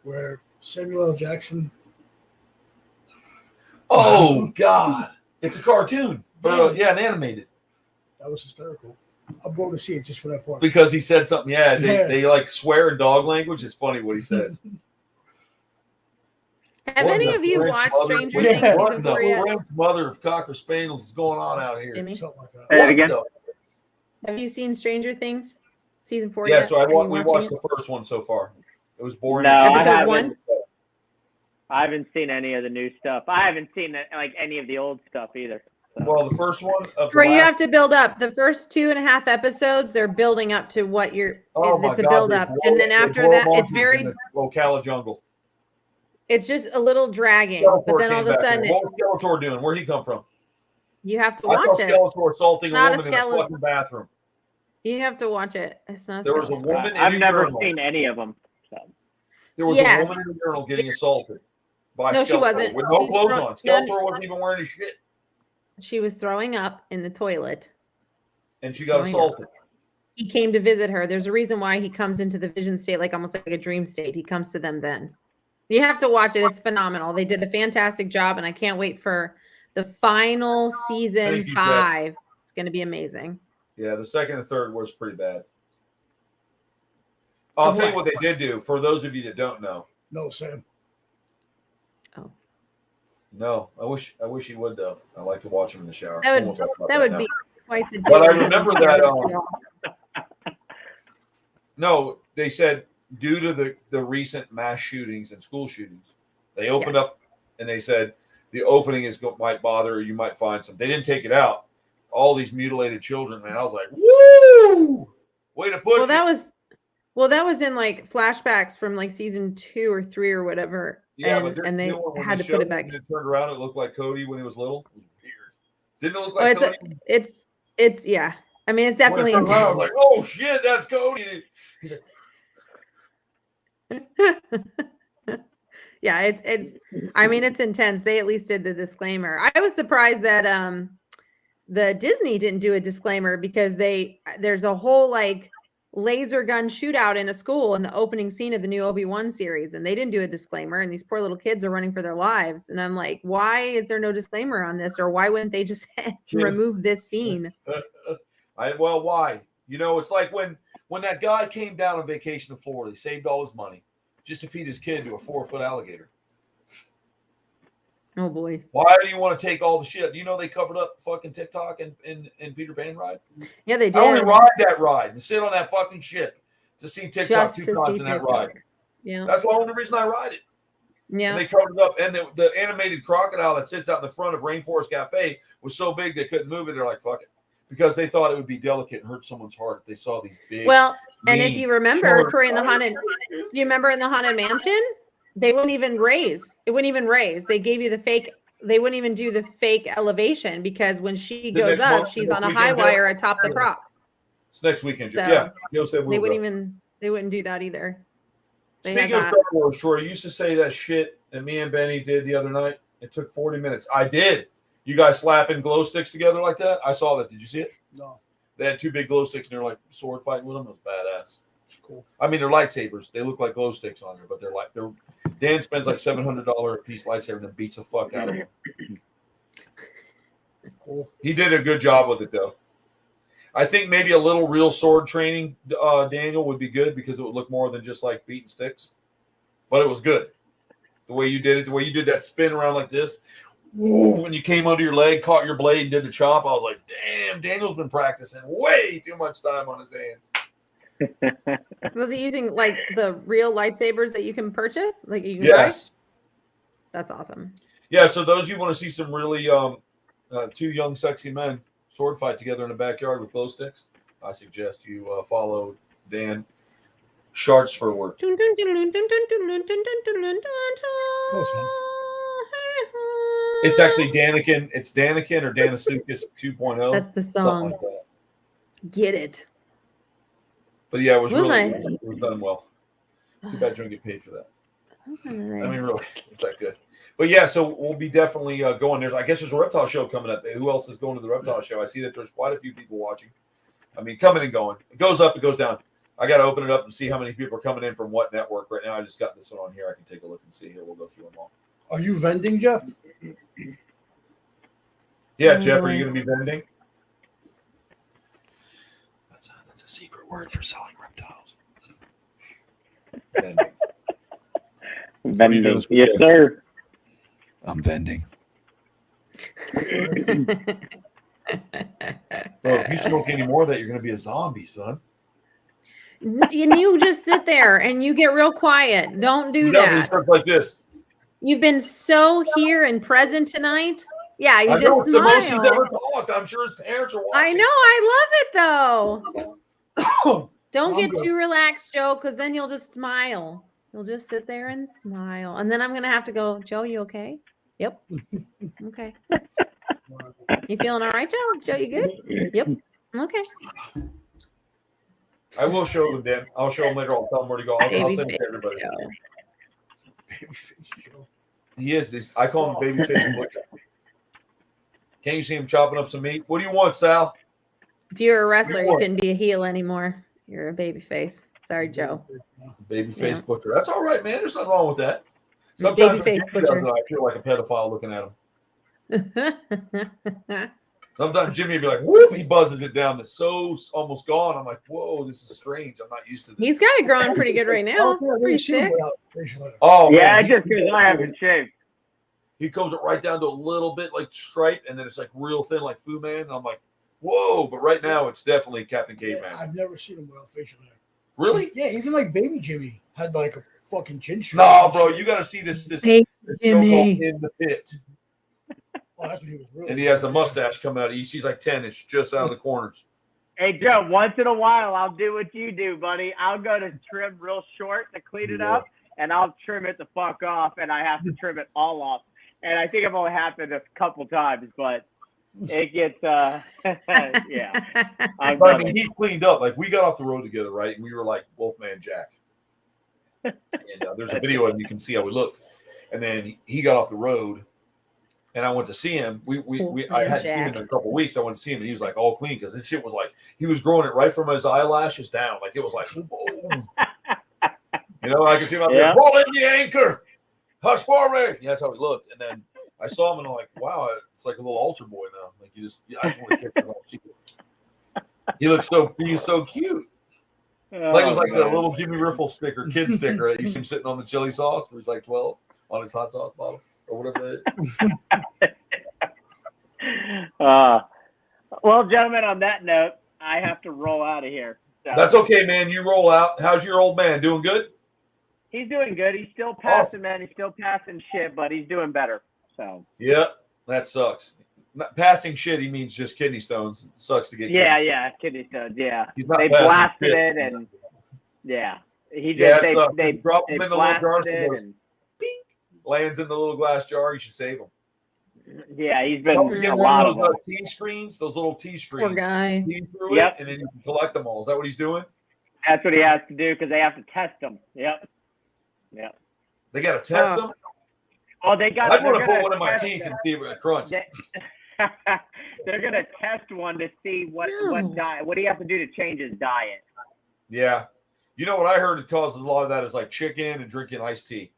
where Samuel L. Jackson? Oh, God. It's a cartoon. An animated. That was hysterical. I'm going to see it just for that part. Because he said something. Yeah, Yeah. they like swear in dog language. It's funny what he says. Have any of you watched Stranger Things Yeah. season 4 yet? What mother of Cocker Spaniels is going on out here? Jimmy? Something like that. Say it What again. the- Have you seen Stranger Things season 4 Yeah, yet? so Are you we watching watched it? the first one so far. It was boring. No, as I shit. Episode haven't. 1? I haven't seen any of the new stuff. I haven't seen like any of the old stuff either. So. Well, the first one of the Troy, you last- have to build up. The first 2.5 episodes, they're building up to what you're. Oh my It's a God, build they up, blow- and then they after blow that, monkeys it's in very. the Ocala jungle. It's just a little dragging, but Skeletor then all came of a back sudden, in. What was Skeletor doing? Where'd he come from? you have to I watch saw it. Skeletor assaulting a Not a woman in a skeleton. fucking bathroom. You have to watch it. It's not. There was a Skeletor. woman in I've a never urinal. seen any of them. So. There was Yes. a woman in a urinal getting assaulted by No, Skeletor she wasn't. with no She's clothes throw- on. no, Skeletor wasn't even wearing his shit, She was throwing up in the toilet. and she got Throwing up. assaulted. He came to visit her. There's a reason why he comes into the vision state, like almost like a dream state. He comes to them then. You have to watch it. It's phenomenal. They did a fantastic job, and I can't wait for the final season Thank you, Jeff. 5. It's going to be amazing. Yeah, the second and third was pretty bad. I'll Of tell you what? what they did do. For those of you that don't know, No, Sam. no, I wish he would though. I like to watch him in the shower. That We would- won't talk about That would now. be quite the. But I day. remember that, That would be awesome. No, they said due to the recent mass shootings and school shootings, they opened up and they said the opening might bother, or you might find some. They didn't take it out. All these mutilated children, man. I was like, woo! Way to push. Well, that was in like flashbacks from like season 2 or 3 or whatever. Yeah, and, but there's and they new one when had they to put it showed back. when it turned around, it looked like Cody when he was little. It was weird. Didn't it look Oh, like Cody? it's yeah. I mean, it's When it definitely turned around, I intense. was like, oh shit, that's Cody. He's like, Yeah, it's I mean, it's intense. They at least did the disclaimer. I was surprised that the Disney didn't do a disclaimer, because there's a whole like laser gun shootout in a school in the opening scene of the new Obi-Wan series, and they didn't do a disclaimer, and these poor little kids are running for their lives. And I'm like, why is there no disclaimer on this? Or why wouldn't they just remove this scene? well, why? You know, it's like when that guy came down on vacation to Florida, he saved all his money just to feed his kid to a 4-foot alligator. Oh boy. Why do you want to take all the shit? You know they covered up fucking TikTok and Peter Pan ride? Yeah, they did. I only ride that ride and sit on that fucking ship to see TikTok Just 2 to times see in that TikTok. ride. Yeah. That's the only reason I ride it. And Yeah. they covered it up. And the animated crocodile that sits out in the front of Rainforest Cafe was so big they couldn't move it. They're like, fuck it. Because they thought it would be delicate and hurt someone's heart if they saw these big. Well, and if you remember, short- Troy, in the haunted, do you remember in the haunted mansion? They wouldn't even raise. It wouldn't even raise. They gave you the fake. They wouldn't even do the fake elevation because when she The goes next up, month, she's this on a weekend, high Joe? wire atop the croc. It's next weekend. So, yeah. Joe said They we'll wouldn't go. even. They wouldn't do that either. They had Speaking of that. Star Wars, Troy, you used to say that shit that me and Benny did the other night. It took 40 minutes. I did. You guys slapping glow sticks together like that? I saw that. Did you see it? No, They had 2 big glow sticks and they're like sword fighting with them. It was badass. it's cool. I mean, they're lightsabers. They look like glow sticks on there, but they're Dan spends like $700 a piece lightsaber and then beats the fuck out of them. Cool. He did a good job with it though. I think maybe a little real sword training, Daniel, would be good because it would look more than just like beating sticks. But it was good. The way you did it, the way you did that spin around like this. Woo, when you came under your leg, caught your blade, and did the chop, I was like, damn, Daniel's been practicing way too much time on his hands. Was he using like the real lightsabers that you can purchase? Like you can Yes. buy? That's awesome. Yeah, so those you want to see some really 2 young, sexy men sword fight together in the backyard with glow sticks, I suggest you follow Dan Sharts for work. It's actually Danikin. It's Danikin or Danasukis 2.0. That's the something song. like that. Get it. But yeah, it was Was really I? it was done well. Too bad you don't get paid for that. I mean, really, it's that good. But yeah, so we'll be definitely going. I guess there's a reptile show coming up. Who else is going to the reptile show? I see that there's quite a few people watching. I mean, coming and going. It goes up, it goes down. I got to open it up and see how many people are coming in from what network right now. I just got this one on here. I can take a look and see here. We'll go through them all. Are you vending, Jeff? Yeah, Jeff, are you going to be vending? That's a secret word for selling reptiles. Vending. Vending. Yes, sir. I'm vending. Bro, if you smoke any more of that, you're going to be a zombie, son. And you just sit there and you get real quiet. Don't do No, he that. starts like this. You've been so here and present tonight. Yeah, you I know just it's the most he's smile. ever talked. I'm sure his parents are watching. I know. I love it though. Don't I'm get good. too relaxed, Joe, because then you'll just smile. You'll just sit there and smile. And then I'm going to have to go, Joe, you okay? Yep. Okay. You feeling all right, Joe? Joe, you good? Yep. Okay. I will show them, Dan. I'll show them later. I'll tell them where to go. I'll Baby send it face to everybody. Joe. Babyface Joe. He is. I call him Babyface Butcher. Can't you see him chopping up some meat? What do you want, Sal? If you're a wrestler, you What? couldn't be a heel anymore. You're a baby face. Sorry, Joe. Babyface Yeah. Butcher. That's all right, man. There's nothing wrong with that. Sometimes when Babyface Jimmy does Butcher. it, I feel like a pedophile looking at him. Sometimes Jimmy would be like, whoop, he buzzes it down. It's so almost gone. I'm like, whoa, this is strange. I'm not used to this. He's got it growing pretty good right I now. don't think It's I've pretty ever seen him sick. without facial hair. Oh, Yeah, man. just because I haven't shaved. He comes it right down to a little bit like stripe, and then it's like real thin, like Fu Man. And I'm like, whoa. But right now, it's definitely Captain Yeah, Caveman. I've never seen him without facial hair. Really? Yeah, even like baby Jimmy had like a fucking chin strap. No, bro. You got to see this Baby show called Jimmy. In the Pit. Oh, that's when he was really. And he has a mustache coming out. She's like 10-ish, just out of the corners. Hey, Joe, once in a while, I'll do what you do, buddy. I'll go to trim real short to clean it up, and I'll trim it the fuck off, and I have to trim it all off. And I think I've only happened a couple times, but it gets, yeah. I'm But I gonna- mean, he cleaned up. Like, we got off the road together, right? And we were like Wolfman Jack. And there's a video of him. You can see how we looked. And then he got off the road, and I went to see him. I hadn't seen him in a couple of weeks. I went to see him, and he was like all clean because this shit was like he was growing it right from his eyelashes down. Like it was like, boom. You know, I could see him out there, Yeah. roll in the anchor, hush for me. Yeah, that's how he looked. And then I saw him, and I'm like, wow, it's like a little altar boy now. Like I just want to kiss his little cheek. He was so cute. Like it was like the little Jimmy Riffle sticker, kid sticker that you see him sitting on the chili sauce where he's like 12 on his hot sauce bottle. or whatever it is. Well, gentlemen, on that note, I have to roll out of here. So. That's okay, man. You roll out. How's your old man? Doing good? He's doing good. He's still passing, man. He's still passing shit, but he's doing better. So. Yeah, that sucks. Not passing shit, he means just kidney stones. It sucks to get kidney stones. Yeah, they blasted it, and he just they drop him in the little jar, and lands in the little glass jar. You should save him. Yeah, he's been a lot of those T screens, those little T screens. Poor guy. Yep. And then you can collect them all. Is that what he's doing? That's what he has to do because they have to test them. Yep. They got to test them. Oh, they got. I want to put one in my teeth and see if it crunches. They're gonna test one to see what diet. What do you have to do to change his diet? Yeah, you know what I heard? It causes a lot of that is like chicken and drinking iced tea.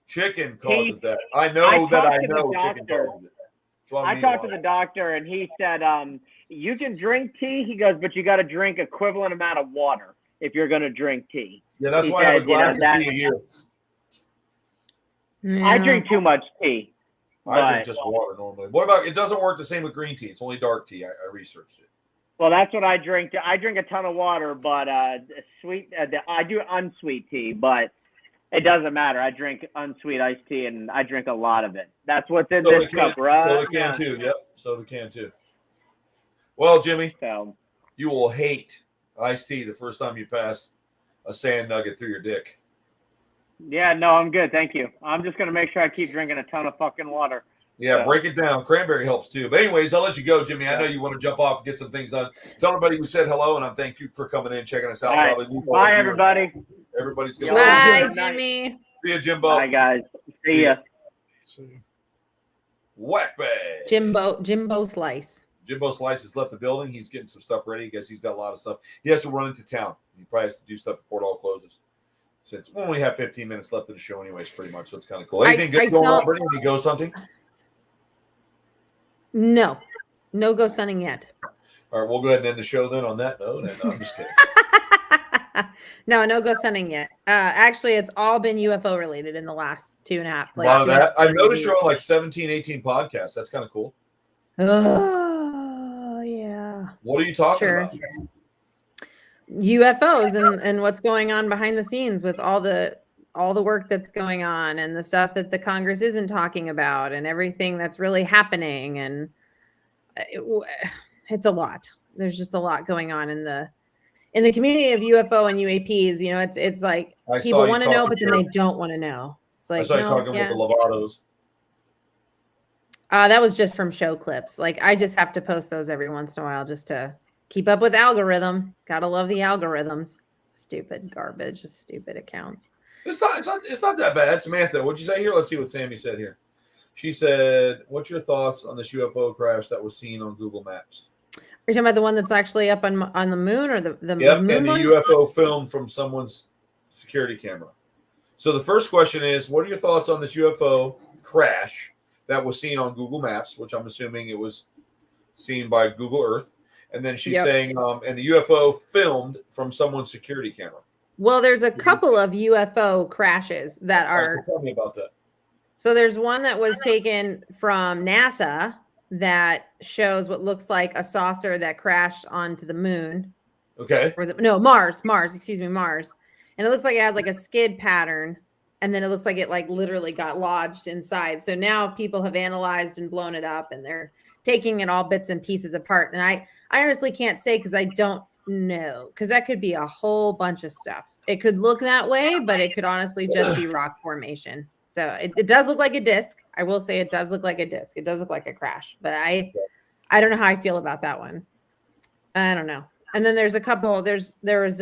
Chicken causes that. I know chicken causes it. I talked to the doctor and he said, you can drink tea. He goes, but you got to drink equivalent amount of water if you're going to drink tea. Yeah, that's why I have a glass of tea a year. Yeah. I drink too much tea. I drink just water normally. What about, it doesn't work the same with green tea. It's only dark tea. I researched it. Well, that's what I drink. I drink a ton of water, but I do unsweet tea, but it doesn't matter. I drink unsweet iced tea, and I drink a lot of it. That's what's in this cup, right? Soda can too. Yep, soda can too. Well, Jimmy, you will hate iced tea the first time you pass a sand nugget through your dick. Yeah, no, I'm good. Thank you. I'm just going to make sure I keep drinking a ton of fucking water. Yeah, break it down. Cranberry helps too. But anyways, I'll let you go, Jimmy. I know you want to jump off and get some things done. Tell everybody we said hello, and I thank you for coming in, checking us out. Right. Bye, everybody. Everybody's good. Bye, Jimmy. See you, Jimbo. Bye, guys. See ya. Whack bag. Jimbo Slice. Jimbo Slice has left the building. He's getting some stuff ready. I guess he's got a lot of stuff. He has to run into town. He probably has to do stuff before it all closes. Since we only have 15 minutes left of the show anyways, pretty much. So it's kind of cool. Anything good going on, Brittany? Any ghost hunting? No ghost hunting yet. All right, we'll go ahead and end the show then on that note. And I'm just kidding. No ghost hunting yet. Actually, it's all been UFO related in the last 2.5. A lot of that. I've noticed you're on like 17, 18 podcasts. That's kind of cool. Oh, yeah. What are you talking about? UFOs and what's going on behind the scenes with all the work that's going on and the stuff that the Congress isn't talking about and everything that's really happening. And it's a lot. There's just a lot going on in the community of UFO and UAPs. You know, it's like people want to know, but then they don't want to know. It's like, I saw you talking with the Lovatos. That was just from show clips. Like, I just have to post those every once in a while just to keep up with algorithm. Gotta love the algorithms. Stupid garbage, stupid accounts. It's not that bad. Samantha, what'd you say here? Let's see what Sammy said here. She said, "What's your thoughts on this UFO crash that was seen on Google Maps?" Are you talking about the one that's actually up on the moon, or the yep, moon and one? the UFO film from someone's security camera. So the first question is, what are your thoughts on this UFO crash that was seen on Google Maps, which I'm assuming it was seen by Google Earth? And then she's saying, and the UFO filmed from someone's security camera. Well, there's a couple of UFO crashes that are. Tell me about that. So there's one that was taken from NASA that shows what looks like a saucer that crashed onto the moon. Okay. Or was it Mars? Excuse me, Mars. And it looks like it has like a skid pattern, and then it looks like it like literally got lodged inside. So now people have analyzed and blown it up, and they're taking it all bits and pieces apart. And I honestly can't say because I don't know, because that could be a whole bunch of stuff. It could look that way, but it could honestly just be rock formation. So it does look like a disc. I will say it does look like a disc. It does look like a crash, but I don't know how I feel about that one. I don't know. And then there's a couple. There was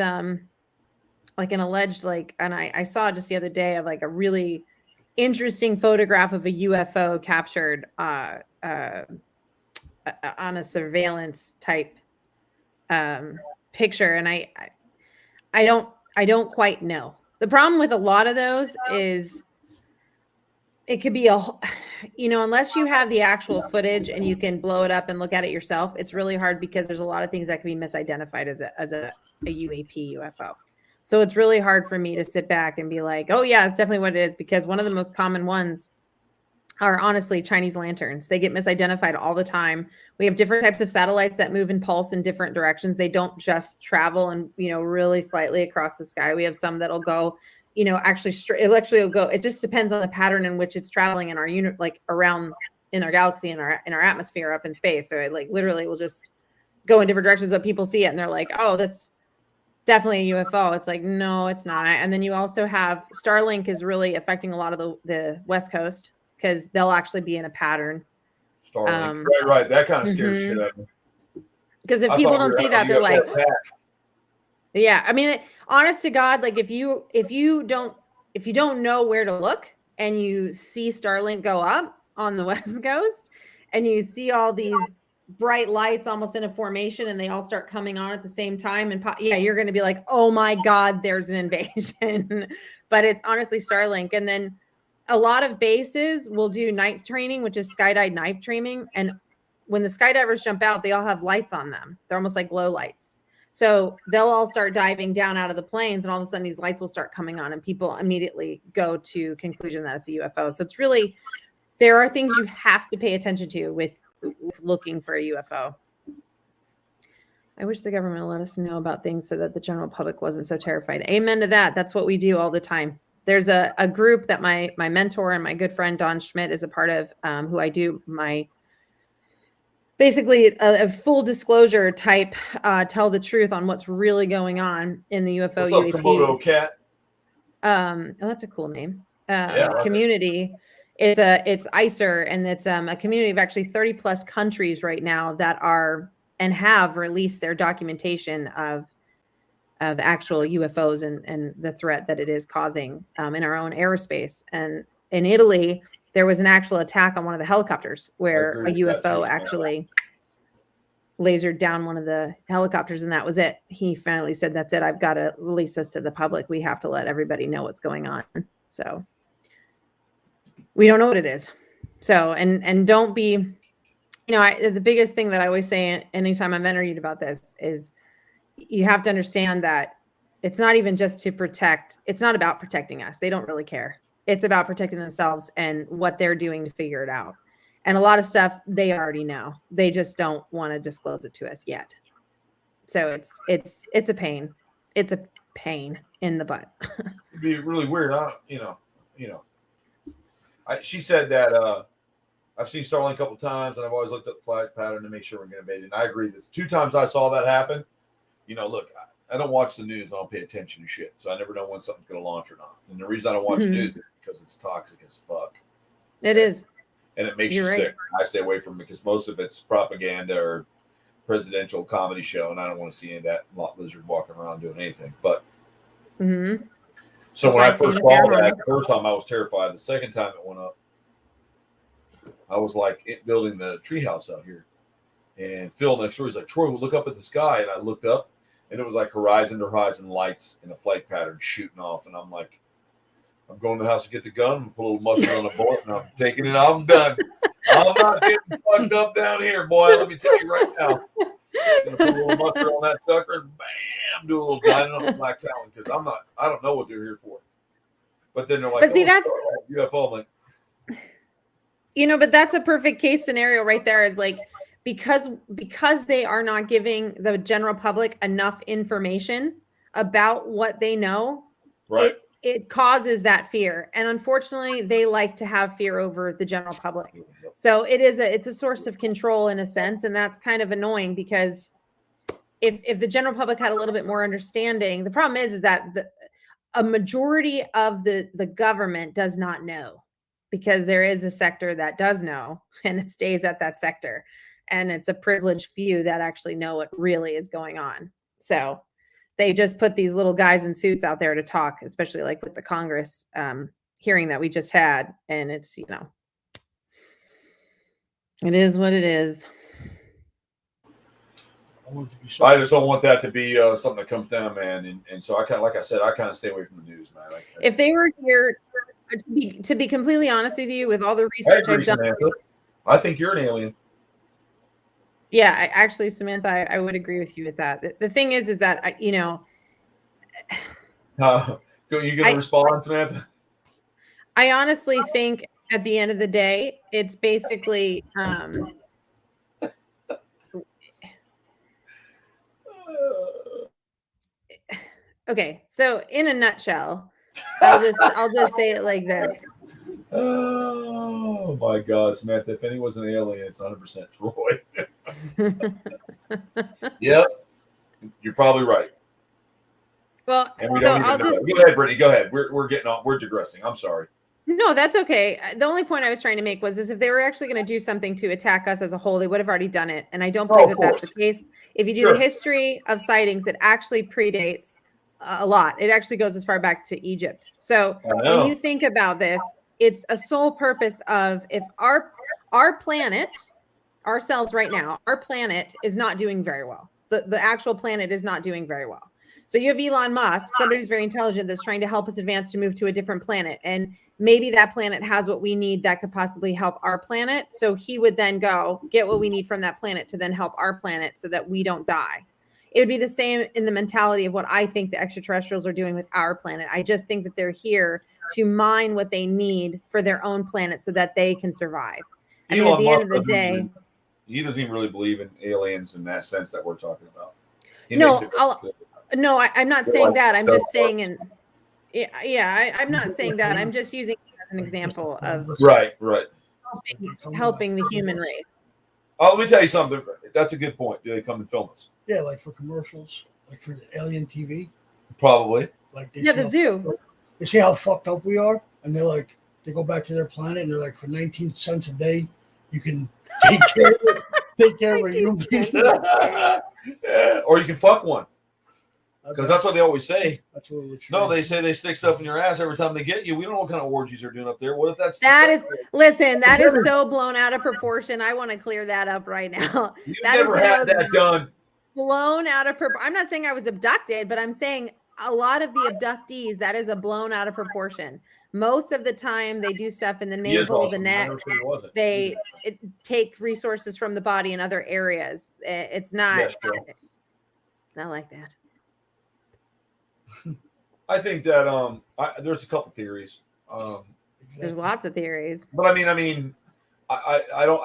like an alleged and I saw just the other day of like a really interesting photograph of a UFO captured on a surveillance type picture, and I don't quite know. The problem with a lot of those is it could be unless you have the actual footage and you can blow it up and look at it yourself, it's really hard because there's a lot of things that can be misidentified as a UAP UFO. So it's really hard for me to sit back and be like, oh yeah, it's definitely what it is, because one of the most common ones are honestly Chinese lanterns. They get misidentified all the time. We have different types of satellites that move and pulse in different directions. They don't just travel and, really slightly across the sky. We have some that'll go, actually will go. It just depends on the pattern in which it's traveling in our unit, like around in our galaxy, in our atmosphere up in space. So it literally will just go in different directions, but people see it and they're like, oh, that's definitely a UFO. It's like, no, it's not. And then you also have Starlink is really affecting a lot of the West Coast because they'll actually be in a pattern. Starlink. Right. That kind of scares shit out of me. Because if people don't see that, they're like, yeah. I mean, honest to God, like if you don't know where to look and you see Starlink go up on the West Coast and you see all these bright lights almost in a formation and they all start coming on at the same time and you're going to be like, oh my God, there's an invasion. But it's honestly Starlink. And then a lot of bases will do night training, which is skydive night training. And when the skydivers jump out, they all have lights on them. They're almost like glow lights. So they'll all start diving down out of the planes and all of a sudden these lights will start coming on and people immediately go to conclusion that it's a UFO. So it's really, there are things you have to pay attention to with looking for a UFO. I wish the government let us know about things so that the general public wasn't so terrified. Amen to that. That's what we do all the time. There's a group that my mentor and my good friend Don Schmidt is a part of, who I do my basically a full disclosure type, tell the truth on what's really going on in the UFO UAP. Komodo cat. Oh, that's a cool name. Community. It's ICER, and it's a community of actually 30 plus countries right now that are and have released their documentation of actual UFOs and the threat that it is causing in our own aerospace. And in Italy, there was an actual attack on one of the helicopters where a UFO actually lasered down one of the helicopters, and that was it. He finally said, that's it. I've got to release this to the public. We have to let everybody know what's going on. So we don't know what it is. So, and don't be, the biggest thing that I always say anytime I'm interviewed about this is you have to understand that it's not even just to protect. It's not about protecting us. They don't really care. It's about protecting themselves and what they're doing to figure it out. And a lot of stuff they already know. They just don't want to disclose it to us yet. So it's a pain. It's a pain in the butt. It'd be really weird. She said that I've seen Starlink a couple times, and I've always looked at the flight pattern to make sure we're going to invade it. And I agree that 2 times I saw that happen. Look, I don't watch the news. I don't pay attention to shit, so I never know when something's going to launch or not. And the reason I don't watch the news is because it's toxic as fuck. It is. And it makes you sick. I stay away from it because most of it's propaganda or presidential comedy show, and I don't want to see any of that lizard walking around doing anything. But so when I first saw that, the first time I was terrified. The second time it went up, I was like building the treehouse out here. And Phil next door, he's like, Troy, we'll look up at the sky. And I looked up, and it was like horizon to horizon lights in a flight pattern shooting off. And I'm like, I'm going to the house to get the gun and put a little mustard on a bullet, and I'm taking it. I'm done. I'm not getting fucked up down here, boy. Let me tell you right now. I'm gonna put a little mustard on that sucker and bam, do a little dining on the black talon because I don't know what they're here for. But then they're like, but see, that's UFO. I'm like, but that's a perfect case scenario right there. Is like because they are not giving the general public enough information about what they know. Right. It causes that fear. And unfortunately, they like to have fear over the general public. So it's a source of control in a sense. And that's kind of annoying because if the general public had a little bit more understanding, the problem is that a majority of the government does not know, because there is a sector that does know, and it stays at that sector. And it's a privileged few that actually know what really is going on. So they just put these little guys in suits out there to talk, especially like with the Congress hearing that we just had. And it's, it is what it is. I just don't want that to be something that comes down, man. And so I like I said, I kind of stay away from the news, man. If they were here, to be completely honest with you, with all the research I've done, Samantha. I think you're an alien. Yeah, actually, Samantha, I would agree with you with that. The thing is that, you going to respond, Samantha? I honestly think at the end of the day, it's basically okay. So in a nutshell, I'll just say it like this. Oh my God, Samantha! If anyone's an alien, it's 100% Troy. Yep, you're probably right. Well, And we so don't I'll even know. just Go ahead, Brittany. Go ahead. We're getting on. We're digressing. I'm sorry. no, that's okay. The only point I was trying to make was if they were actually going to do something to attack us as a whole, they would have already done it. And I don't believe that that's the case. If you do the history of sightings, it actually predates a lot. It actually goes as far back to Egypt. So when you think about this, it's a sole purpose of if our planet, ourselves right now, our planet is not doing very well. The actual planet is not doing very well. So you have Elon Musk, somebody who's very intelligent that's trying to help us advance to move to a different planet. And maybe that planet has what we need that could possibly help our planet. So he would then go get what we need from that planet to then help our planet so that we don't die. It would be the same in the mentality of what I think the extraterrestrials are doing with our planet. I just think that they're here to mine what they need for their own planet so that they can survive. I mean, at the end of the day, he doesn't even really believe in aliens in that sense that we're talking about. No, I'm not saying that. I'm just saying, I'm not saying that. I'm just using it as an example of right helping the human race. Oh, let me tell you something. That's a good point. Do they come and film us? Yeah, like for commercials, like for the alien TV. Probably. Like the zoo. They see how fucked up we are, and they're like, they go back to their planet, and they're like, for 19 cents a day, you can take care of a human. Yeah, or you can fuck one. Because that's what they always say. That's a little no, they say they stick stuff in your ass every time they get you. We don't know what kind of orgies they're doing up there. What if that's that is so blown out of proportion. I want to clear that up right now. You never had that done. Blown out of proportion. I'm not saying I was abducted, but I'm saying a lot of the abductees, that is a blown out of proportion. Most of the time they do stuff in the navel, the neck. They take resources from the body in other areas. It's not like that. I think that there's a couple theories. There's lots of theories. But I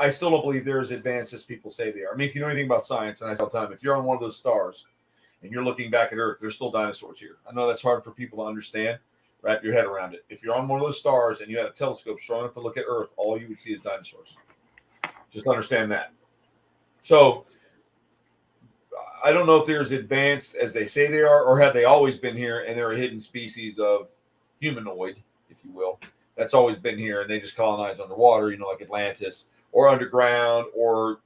still don't believe they're as advanced as people say they are. I mean, if you know anything about science, and I say all the time, if you're on one of those stars and you're looking back at Earth, there's still dinosaurs here. I know that's hard for people to understand. Wrap your head around it. If you're on one of those stars and you had a telescope strong enough to look at Earth, all you would see is dinosaurs. Just understand that. So I don't know if they're as advanced as they say they are, or have they always been here and they're a hidden species of humanoid, if you will, that's always been here and they just colonize underwater, like Atlantis, or underground, or,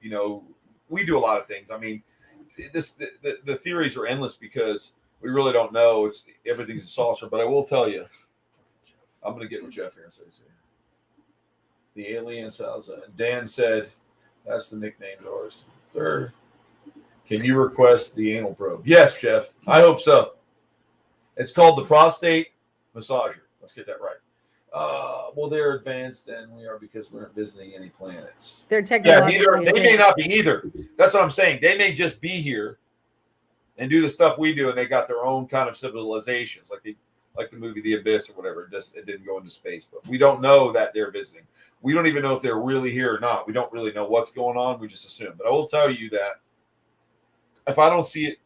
we do a lot of things. I mean, the theories are endless because we really don't know. Everything's a saucer. But I will tell you, I'm going to get with Jeff here and say, the alien cells. Dan said, that's the nickname of ours. Third. Can you request the anal probe? Yes, Jeff. I hope so. It's called the prostate massager. Let's get that right. Well, they're advanced than we are because we aren't visiting any planets. They're technologically they may not be either. That's what I'm saying. They may just be here and do the stuff we do, and they got their own kind of civilizations, like the movie The Abyss or whatever. It didn't go into space, but we don't know that they're visiting. We don't even know if they're really here or not. We don't really know what's going on. We just assume. But I will tell you that if I don't see it,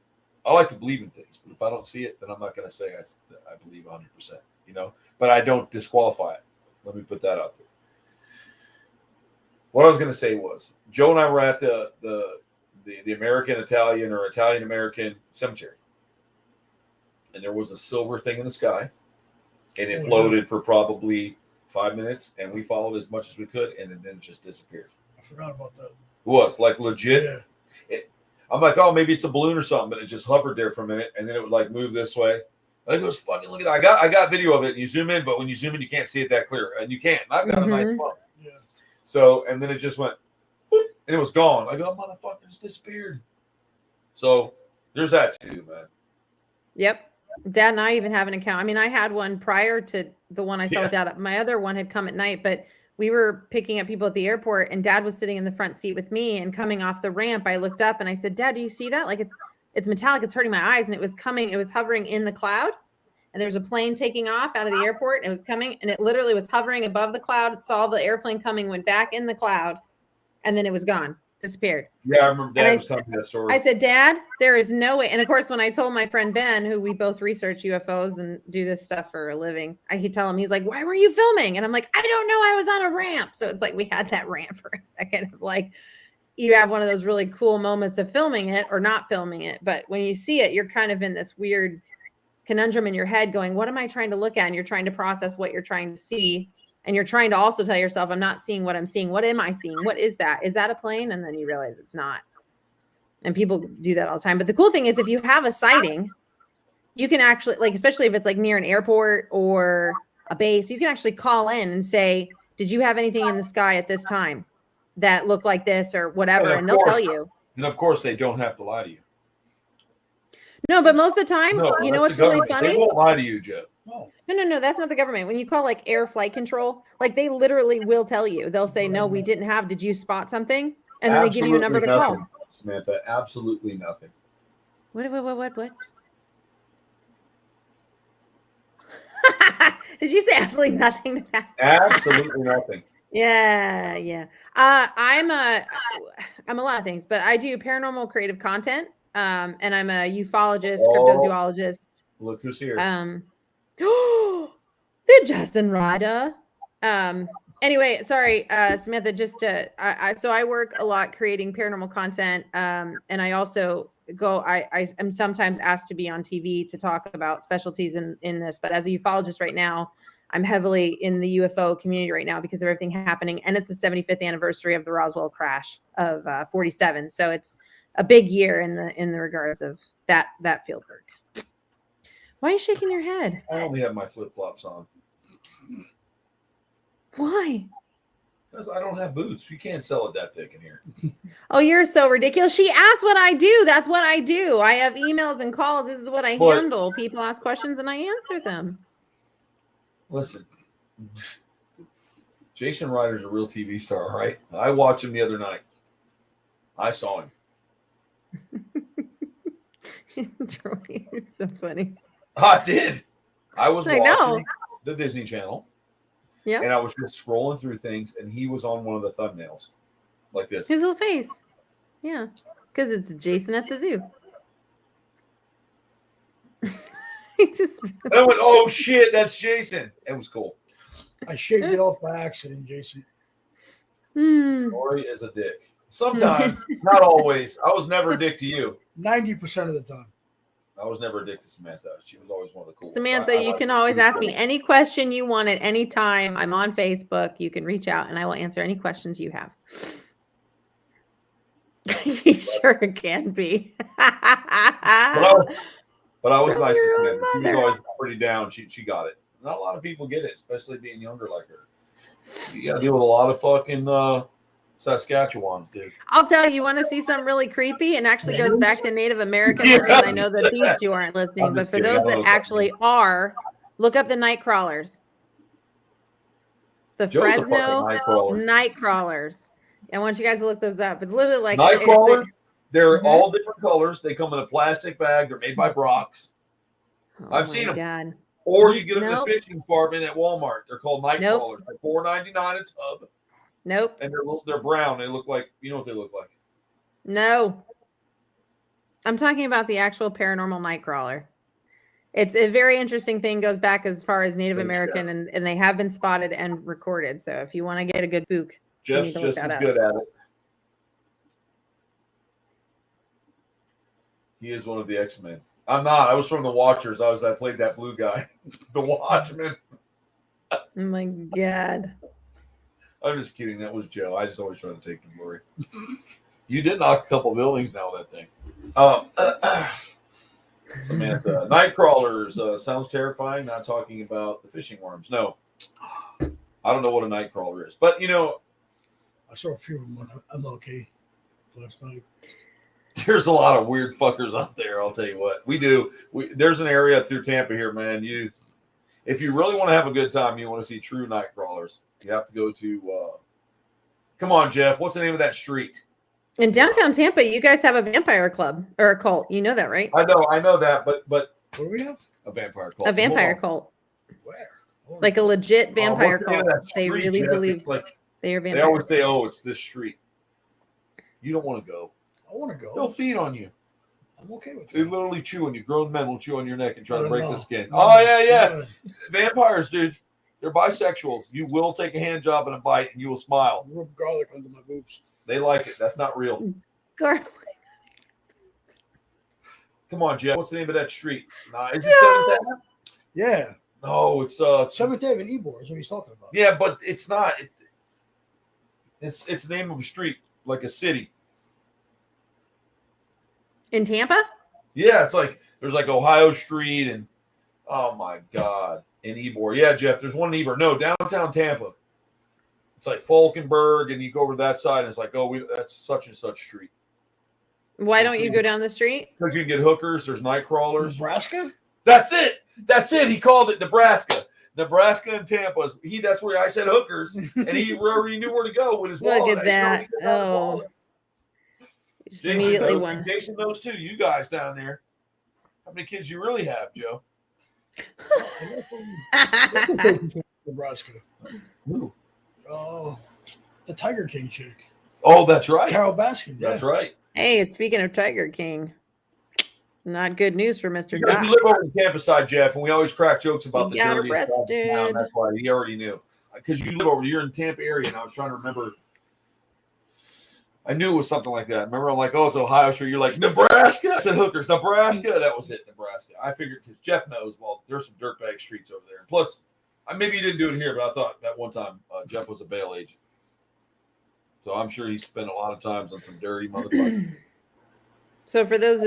I like to believe in things, but if I don't see it, then I'm not going to say I believe 100%, but I don't disqualify it. Let me put that out there. What I was going to say was Joe and I were at the American Italian or Italian American cemetery, and there was a silver thing in the sky, and it floated for probably 5 minutes, and we followed as much as we could, and then it just disappeared. I forgot about that. It was like legit. Yeah. I'm like, oh, maybe it's a balloon or something, but it just hovered there for a minute, and then it would like move this way. And it goes, fucking look at that. I got video of it. And you zoom in, but when you zoom in, you can't see it that clear, and you can't. I've got a nice phone. Yeah. So, and then it just went, boop, and it was gone. I go, motherfucker, it just disappeared. So there's that too, man. Yep. Dad and I even have an account. I mean, I had one prior to the one I saw with Dad. My other one had come at night, but we were picking up people at the airport, and Dad was sitting in the front seat with me, and coming off the ramp, I looked up and I said, Dad, do you see that? Like it's metallic. It's hurting my eyes. And it was hovering in the cloud. and there was a plane taking off out of the airport. And it was coming, and it literally was hovering above the cloud. It saw the airplane coming, went back in the cloud, and then it was gone, disappeared. Yeah, I remember Dad was telling me that story. I said, Dad, there is no way. And of course, when I told my friend Ben, who we both research UFOs and do this stuff for a living, I could tell him, he's like, why were you filming? And I'm like, I don't know. I was on a ramp. So it's like we had that rant for a second of like, you have one of those really cool moments of filming it or not filming it. But when you see it, you're kind of in this weird conundrum in your head going, what am I trying to look at? And you're trying to process what you're trying to see. And you're trying to also tell yourself, I'm not seeing what I'm seeing. What am I seeing? What is that? Is that a plane? And then you realize it's not. And people do that all the time. But the cool thing is if you have a sighting, you can actually, like, especially if it's like near an airport or a base, you can actually call in and say, did you have anything in the sky at this time that looked like this or whatever? And they'll tell you. And of course, they don't have to lie to you. No, but most of the time, you know what's really funny? They won't lie to you, Jeff. No, that's not the government. When you call like air flight control, like they literally will tell you. They'll say, no, we didn't have. Did you spot something? And then they give you a number to call. Samantha, absolutely nothing. What? Did you say absolutely nothing to that? Absolutely nothing. Yeah. I'm a lot of things, but I do paranormal creative content. And I'm a ufologist, cryptozoologist. Look who's here. The Justin Ryder. Anyway, sorry, Samantha, just so I work a lot creating paranormal content. And I also I am sometimes asked to be on TV to talk about specialties in this, but as a ufologist right now, I'm heavily in the UFO community right now because of everything happening. And it's the 75th anniversary of the Roswell crash of 47. So it's a big year in the regards of that field work. Why are you shaking your head? I only have my flip-flops on. Why? Because I don't have boots. You can't sell it that thick in here. Oh, you're so ridiculous. She asked what I do. That's what I do. I have emails and calls. This is what I handle. People ask questions and I answer them. Listen, Jason Ryder's a real TV star, right? I watched him the other night. I saw him. Troy, you're so funny. I did. I was watching the Disney Channel. Yeah. And I was just scrolling through things, and he was on one of the thumbnails, like this. His little face. Yeah. Because it's Jason at the zoo. He just. And I went, oh shit, that's Jason. It was cool. I shaved it off by accident, Jason. Troy is a dick. Sometimes, not always. I was never a dick to you. 90% of the time. I was never a dick to Samantha. She was always one of the cool. Samantha, you can always ask me any question you want at any time. I'm on Facebook. You can reach out and I will answer any questions you have. You sure can be. But I was nice to Samantha. She was always pretty down. She got it. Not a lot of people get it, especially being younger like her. You got to deal with a lot of fucking Saskatchewans, dude. I'll tell you, want to see something really creepy and actually goes back to Native American legends. I know that these two aren't listening, but for those that actually are, look up the night crawlers. The Fresno night crawlers. I want you guys to look those up. It's literally like night crawlers. They're all different colors. They come in a plastic bag. They're made by Brock's. I've seen them. God. Or you get them in the fishing department at Walmart. They're called night crawlers. They're $4.99 a tub. Nope. And they're brown. They look like, you know what they look like. No. I'm talking about the actual paranormal nightcrawler. It's a very interesting thing, goes back as far as Native American, and they have been spotted and recorded. So if you want to get a good spook, Jeff's just as good at it. He is one of the X-Men. I'm not. I was from the Watchers. I played that blue guy. The Watchman. Oh my God. I'm just kidding. That was Joe. I just always try to take the glory. You did knock a couple buildings down with that thing. Samantha, night crawlers sounds terrifying. Not talking about the fishing worms. No, I don't know what a night crawler is, but you know, I saw a few of them on MLK last night. There's a lot of weird fuckers out there. I'll tell you what. There's an area through Tampa here, man. If you really want to have a good time, you want to see true night crawlers. You have to go to. Come on, Jeff. What's the name of that street? In downtown Tampa, you guys have a vampire club or a cult. You know that, right? I know that, but What do we have? A vampire cult. A vampire cult. Where? Like a legit vampire what's the name cult. of that They street, really Jeff? believe It's like they are they vampires. always say, "Oh, it's this street." You don't want to go. I want to go. They'll feed on you. I'm okay with They that. literally chew on you. Grown men will chew on your neck and try to break the skin. No. Oh yeah. No. Vampires, dude. They're bisexuals. You will take a hand job and a bite, and you will smile. Rub garlic under my boobs. They like it. That's not real. Garlic. Come on, Jeff. What's the name of that street? Is it Seventh Ave? Yeah. No, it's Seventh Ave in Ybor is what he's talking about. Yeah, but it's not. It's the name of a street, like a city. In Tampa? Yeah, it's like there's like Ohio Street and oh my God, in Ybor. Yeah, Jeff, there's one in Ybor. No, downtown Tampa. It's like Falkenberg, and you go over to that side, and it's like, that's such and such street. Why don't you go down the street? Because you can get hookers. There's night crawlers. Nebraska? That's it. That's it. He called it Nebraska. Nebraska and Tampa. That's where I said hookers, and he already knew where to go with his wallet. Look at that. Oh. Just immediately one. Jason knows too. You guys down there. How many kids you really have, Joe? Nebraska. Who? Oh, the Tiger King chick. Oh, that's right. Carol Baskin. Yeah. That's right. Hey, speaking of Tiger King, not good news for Mr. You Doc. live over in Tampa side, Jeff, and we always crack jokes about He the got dirtiest job in town. arrested. That's why he already knew. Because you live over, you're in the Tampa area, and I was trying to remember. I knew it was something like that. Remember, I'm like, oh, it's Ohio Street. You're like, Nebraska? I said hookers. Nebraska? That was it, Nebraska. I figured, because Jeff knows, well, there's some dirtbag streets over there. Plus, maybe you didn't do it here, but I thought that one time Jeff was a bail agent. So I'm sure he spent a lot of times on some dirty motherfuckers. So for those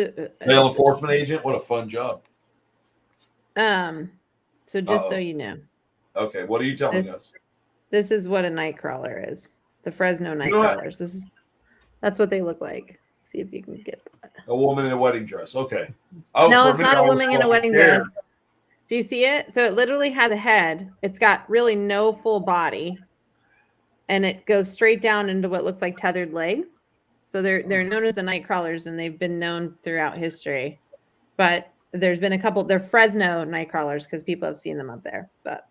Bail enforcement agent? What a fun job. so just so you know. Okay, what are you telling us? This is what a night crawler is. The Fresno night You know what? crawlers. That's what they look like. See if you can get that. A woman in a wedding dress. Okay. Oh, No, for it's minute, not a I was woman in a fucking wedding scared. dress. Do you see it? So it literally has a head. It's got really no full body. And it goes straight down into what looks like tethered legs. So they're known as the night crawlers, and they've been known throughout history. But there's been a couple. They're Fresno night crawlers because people have seen them up there. But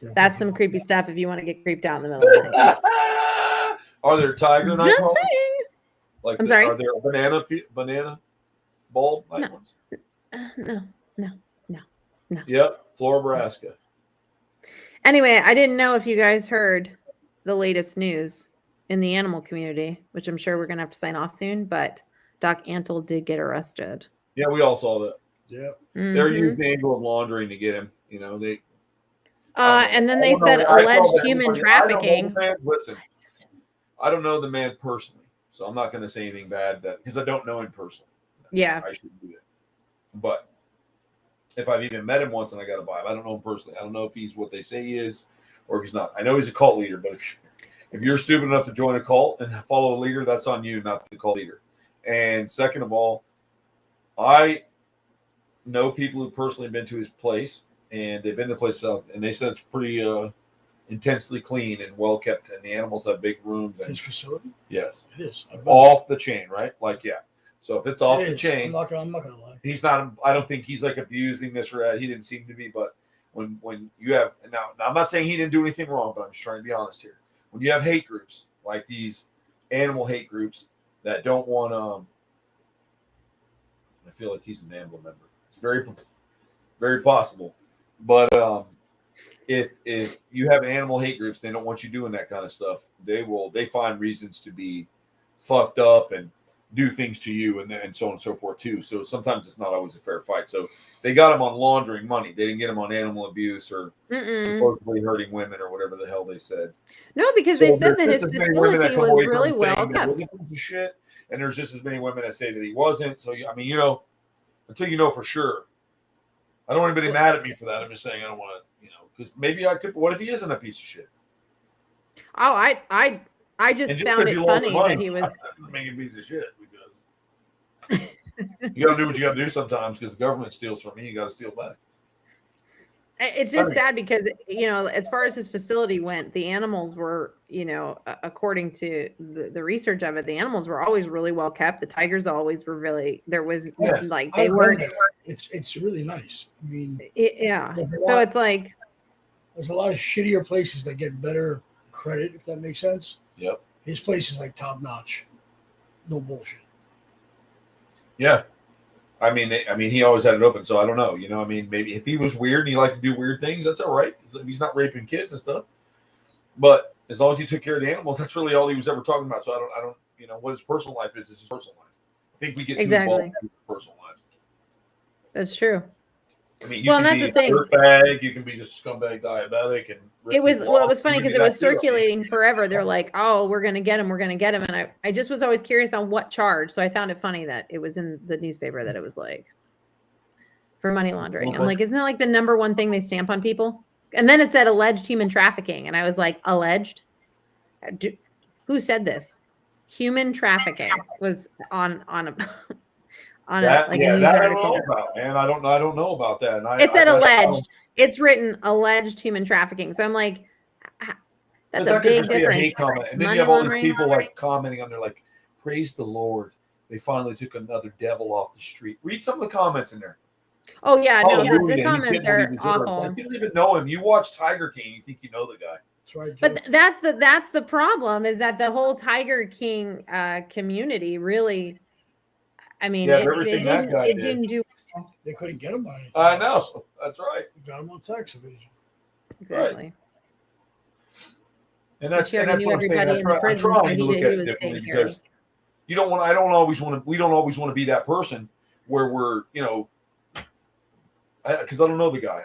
that's some creepy stuff if you want to get creeped out in the middle of the night. Are there tiger night Just crawlers? saying. Like, I'm sorry? Are there banana bulb night ones? No. Yep, Florida. Anyway, I didn't know if you guys heard the latest news in the animal community, which I'm sure we're going to have to sign off soon, but Doc Antle did get arrested. Yeah, we all saw that. Yeah. They're Mhm. using the angle of laundering to get him. You know, they. And then they said alleged human trafficking. Listen, I don't know the man personally, so I'm not going to say anything bad because I don't know him personally. Yeah. I shouldn't do that. But if I've even met him once and I got a vibe, I don't know him personally. I don't know if he's what they say he is or if he's not. I know he's a cult leader, but if you're stupid enough to join a cult and follow a leader, that's on you, not the cult leader. And second of all, I know people who've personally been to his place, and they've been to the place south, and they said it's pretty intensely clean and well kept, and the animals have big rooms. And, His facility? yes, It is. off the chain, right? Like, yeah. So if it's off It the is. chain, I'm not gonna lie. he's not. I don't think he's like abusing this or that. He didn't seem to be. But when you have now, I'm not saying he didn't do anything wrong, but I'm just trying to be honest here. When you have hate groups like these animal hate groups that don't want I feel like he's an animal member. It's very possible. But if you have animal hate groups, they don't want you doing that kind of stuff. They find reasons to be fucked up and do things to you and so on and so forth too. So sometimes it's not always a fair fight. So they got him on laundering money. They didn't get him on animal abuse or supposedly hurting women or whatever the hell they said. No, because they said that his facility was really well kept. Shit, and there's just as many women that say that he wasn't. So I mean, you know, until you know for sure. I don't want anybody mad at me for that. I'm just saying I don't want to, because maybe I could. What if he isn't a piece of shit? Oh, I just found it funny that he was making a piece of shit because you got to do what you got to do sometimes because the government steals from you. You got to steal back. It's just sad because, as far as his facility went, the animals were, according to the research of it, the animals were always really well kept. The tigers always were really, they weren't. It's really nice. I mean, yeah. So it's like, there's a lot of shittier places that get better credit, if that makes sense. Yep. His place is like top notch. No bullshit. Yeah. I mean, he always had it open, so I don't know. Maybe if he was weird and he liked to do weird things, that's all right. He's not raping kids and stuff. But as long as he took care of the animals, that's really all he was ever talking about. So I don't, what his personal life is his personal life. I think we get too involved in his personal life. That's true. I mean, you can be a dirtbag, you can be just scumbag diabetic, and it was funny because it was circulating forever. They're like, "Oh, we're gonna get him, and I just was always curious on what charge. So I found it funny that it was in the newspaper that it was like for money laundering. I'm like, isn't that like the number one thing they stamp on people? And then it said alleged human trafficking, and I was like, alleged? Who said this? Human trafficking was on a. On that, a news article. I don't know about, man. I don't know about that. And it said alleged. It's written alleged human trafficking. So I'm like, that's a big difference. A hate comment. And then you have all these people like commenting on there, like, praise the Lord. They finally took another devil off the street. Read some of the comments in there. Oh yeah, no, the comments are awful. Like, you don't even know him. You watch Tiger King, you think you know the guy. That's right, but that's the problem, is that the whole Tiger King community really. I mean, it didn't do. They couldn't get him on anything. I know. That's right. We got him on tax evasion. Exactly. Right. And that's what I'm saying. I'm trying to look at it differently because we don't always want to be that person where we're, because I don't know the guy.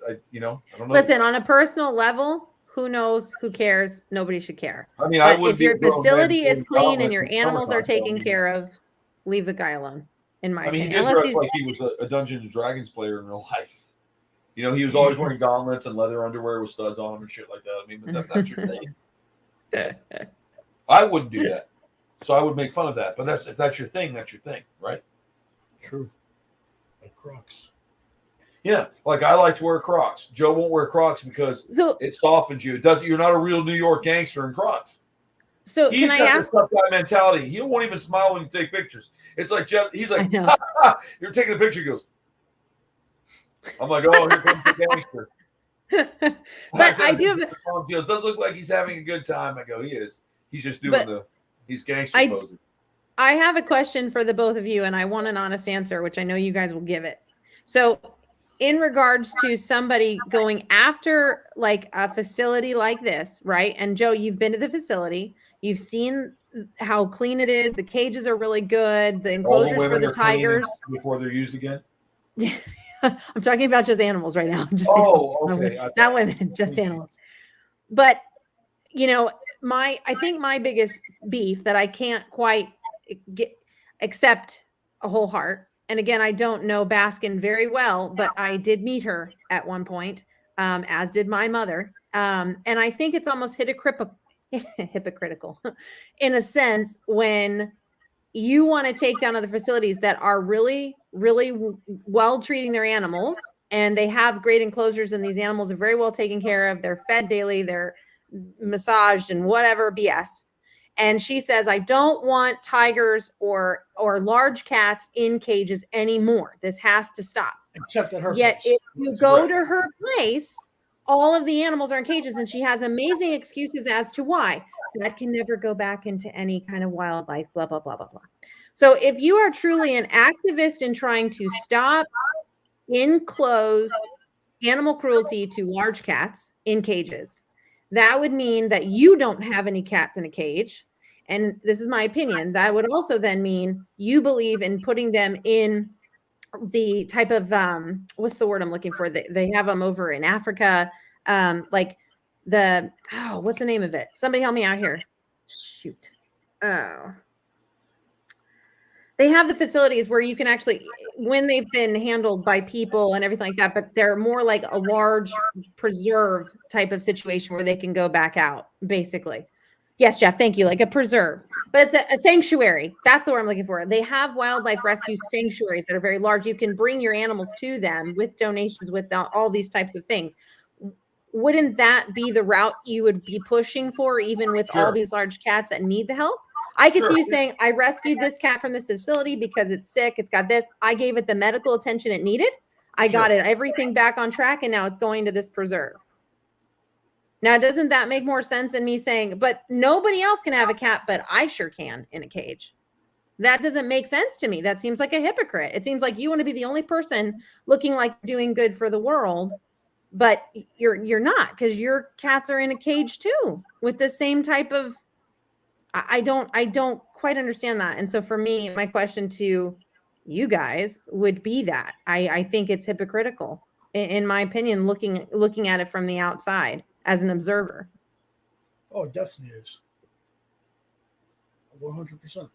I don't know. Listen, on a personal level, who knows? Who cares? Nobody should care. I mean, if your facility is clean and your animals are taken care of, leave the guy alone, in my opinion. He did dress like he was a Dungeons and Dragons player in real life. He was always wearing gauntlets and leather underwear with studs on them and shit like that. I mean, but that's your thing. I wouldn't do that. So I would make fun of that. But if that's your thing, right? True. Like Crocs. Yeah, like I like to wear Crocs. Joe won't wear Crocs because it softens you. It doesn't. You're not a real New York gangster in Crocs. So he's got this tough guy mentality. He won't even smile when you take pictures. It's like Jeff. He's like, you're taking a picture. He goes, I'm like, oh, here comes the gangster. But I do. He goes, does look like he's having a good time. I go, he is. He's just doing he's gangster posing. I have a question for the both of you, and I want an honest answer, which I know you guys will give it. So, in regards to somebody going after like a facility like this, right? And Joe, you've been to the facility. You've seen how clean it is. The cages are really good. The enclosures for the tigers before they're used again. I'm talking about just animals right now. Just okay. Not women, just animals. But I think my biggest beef that I can't quite accept a whole heart. And again, I don't know Baskin very well, but I did meet her at one point, as did my mother. And I think it's almost hypocritical in a sense when you want to take down other facilities that are really, really well treating their animals, and they have great enclosures, and these animals are very well taken care of. They're fed daily, they're massaged and whatever BS. And she says, I don't want tigers or large cats in cages anymore. This has to stop. Except at her Yet place. If you go to her place, all of the animals are in cages, and she has amazing excuses as to why. That can never go back into any kind of wildlife, blah, blah, blah, blah, blah. So if you are truly an activist in trying to stop enclosed animal cruelty to large cats in cages, that would mean that you don't have any cats in a cage. And this is my opinion. That would also then mean you believe in putting them in the type of, what's the word I'm looking for? They have them over in Africa. Like what's the name of it? Somebody help me out here. Shoot. Oh. They have the facilities where you can actually, when they've been handled by people and everything like that, but they're more like a large preserve type of situation where they can go back out, basically. Yes, Jeff, thank you. Like a preserve, but it's a sanctuary. That's the word I'm looking for. They have wildlife rescue sanctuaries that are very large. You can bring your animals to them with donations, with all these types of things. Wouldn't that be the route you would be pushing for, even with all Sure. these large cats that need the help? I could Sure. see you saying, I rescued this cat from this facility because it's sick. It's got this. I gave it the medical attention it needed. I got it everything back on track, and now it's going to this preserve. Now, doesn't that make more sense than me saying, but nobody else can have a cat, but I sure can in a cage? That doesn't make sense to me. That seems like a hypocrite. It seems like you want to be the only person looking like doing good for the world, but you're not, because your cats are in a cage too with the same type of. I don't quite understand that. And so for me, my question to you guys would be that I think it's hypocritical, in my opinion, looking at it from the outside as an observer. Oh, it definitely is. 100%.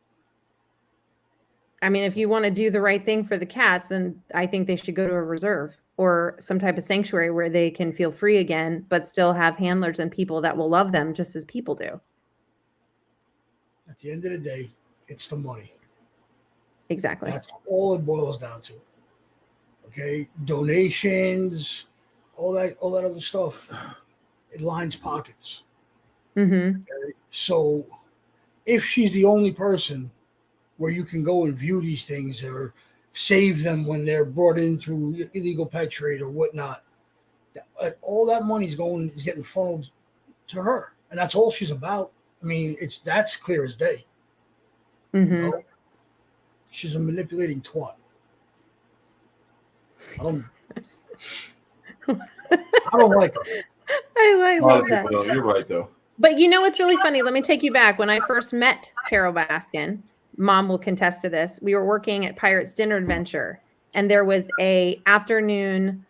I mean, if you want to do the right thing for the cats, then I think they should go to a reserve or some type of sanctuary where they can feel free again, but still have handlers and people that will love them just as people do. At the end of the day, it's the money. Exactly. That's all it boils down to. Okay, donations, all that other stuff. It lines pockets. Mm-hmm. Okay? So, if she's the only person where you can go and view these things or save them when they're brought in through illegal pet trade or whatnot, all that money is getting funneled to her, and that's all she's about. I mean, that's clear as day. Mm-hmm. You know? She's a manipulating twat. I don't like her. I love that. You're right, though. But you know what's really funny? Let me take you back. When I first met Carol Baskin, Mom will contest to this. We were working at Pirates Dinner Adventure, and there was a afternoon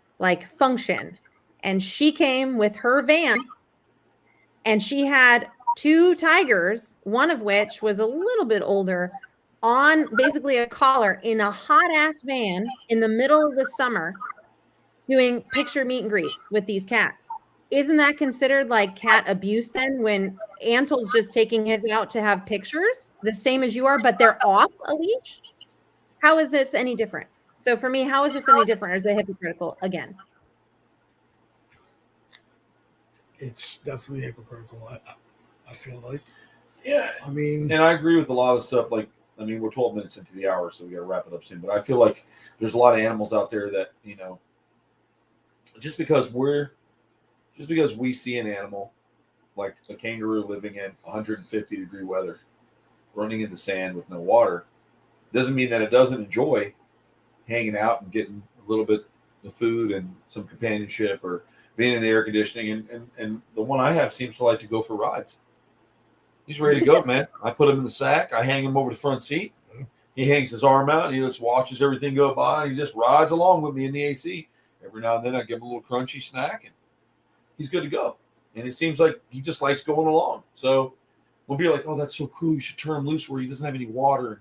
function, and she came with her van, and she had 2 tigers, one of which was a little bit older, on basically a collar in a hot ass van in the middle of the summer, doing picture meet and greet with these cats. Isn't that considered like cat abuse then, when Antel's just taking his out to have pictures the same as you are, but they're off a leash? How is this any different? So for me, how is this any different? Or is it hypocritical again? It's definitely hypocritical. I feel like. Yeah. I mean, and I agree with a lot of stuff. We're 12 minutes into the hour, so we got to wrap it up soon. But I feel like there's a lot of animals out there that, just because we see an animal like a kangaroo living in 150-degree weather, running in the sand with no water, doesn't mean that it doesn't enjoy hanging out and getting a little bit of food and some companionship, or being in the air conditioning. And the one I have seems to like to go for rides. He's ready to go, man. I put him in the sack. I hang him over the front seat. He hangs his arm out. And he just watches everything go by. He just rides along with me in the AC. Every now and then I give him a little crunchy snack, and he's good to go. And it seems like he just likes going along. So we'll be like, oh, that's so cool. You should turn him loose where he doesn't have any water.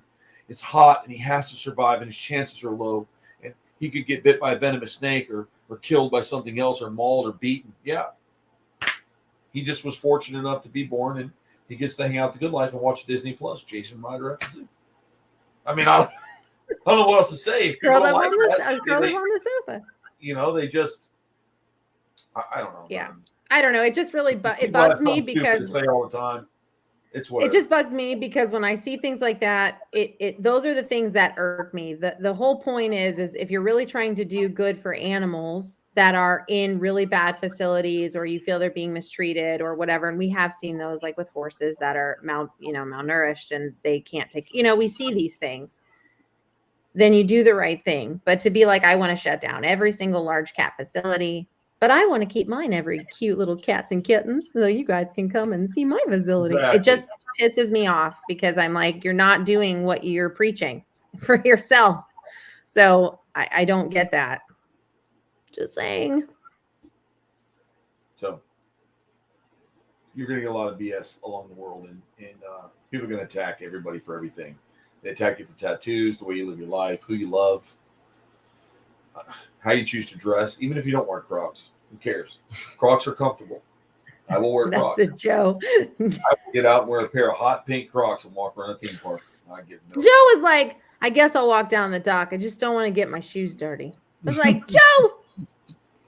It's hot, and he has to survive, and his chances are low. And he could get bit by a venomous snake or killed by something else, or mauled or beaten. Yeah. He just was fortunate enough to be born, and he gets to hang out the good life and watch Disney Plus, Jason Ryder at the zoo. I mean, I don't know what else to say. Curled up on the sofa. They just, I don't know. Yeah. I don't know. It just really it bugs me because say all the time. It's whatever. It just bugs me because when I see things like that, those are the things that irk me. The whole point is if you're really trying to do good for animals that are in really bad facilities, or you feel they're being mistreated or whatever, and we have seen those like with horses that are malnourished and they can't take, we see these things. Then you do the right thing. But to be like, I want to shut down every single large cat facility, but I want to keep mine every cute little cats and kittens so you guys can come and see my facility. Exactly. It just pisses me off because I'm like, you're not doing what you're preaching for yourself. So I don't get that. Just saying. So you're going to get a lot of BS along the world, and people are going to attack everybody for everything. They attack you for tattoos, the way you live your life, who you love, how you choose to dress. Even if you don't wear Crocs, who cares? Crocs are comfortable. I will wear That's Crocs. the Joe. I will get out and wear a pair of hot pink Crocs and walk around a theme park. I get no. Joe was like, I guess I'll walk down the dock. I just don't want to get my shoes dirty. I was like, Joe,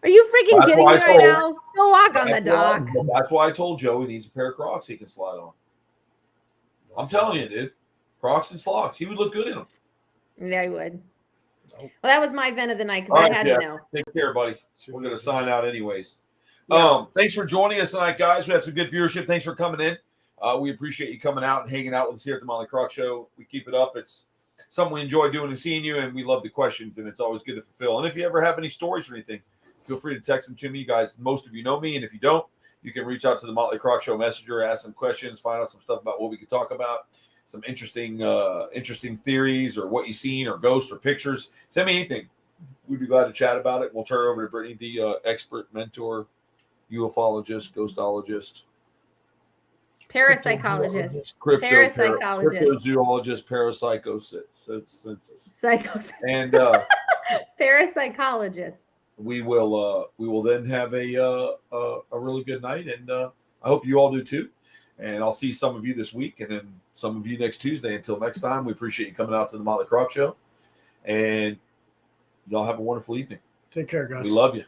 are you freaking That's kidding why me I right told- now? Go walk on the That's why- dock. That's why I told Joe he needs a pair of Crocs he can slide on. I'm telling you, dude. Crocs and slogs. He would look good in them. Yeah, I would. Nope. Well, that was my vent of the night because All I right, had Jeff. to know. Take care, buddy. We're going to sign out anyways. Yeah. Thanks for joining us tonight, guys. We have some good viewership. Thanks for coming in. We appreciate you coming out and hanging out with us here at the Mōtley Crōc Show. We keep it up. It's something we enjoy doing and seeing you, and we love the questions, and it's always good to fulfill. And if you ever have any stories or anything, feel free to text them to me. You guys, most of you know me, and if you don't, you can reach out to the Mōtley Crōc Show Messenger, ask some questions, find out some stuff about what we could talk about, some interesting theories or what you've seen or ghosts or pictures. Send me anything. We'd be glad to chat about it. We'll turn it over to Brittany, the expert mentor, ufologist, ghostologist, Parapsychologist. cryptozoologist, parapsychosis. Psychosis. And Parapsychologist. we will then have a really good night, and I hope you all do too. And I'll see some of you this week, and then some of you next Tuesday. Until next time, we appreciate you coming out to the Mōtley Crōc Show, and y'all have a wonderful evening. Take care, guys. We love you.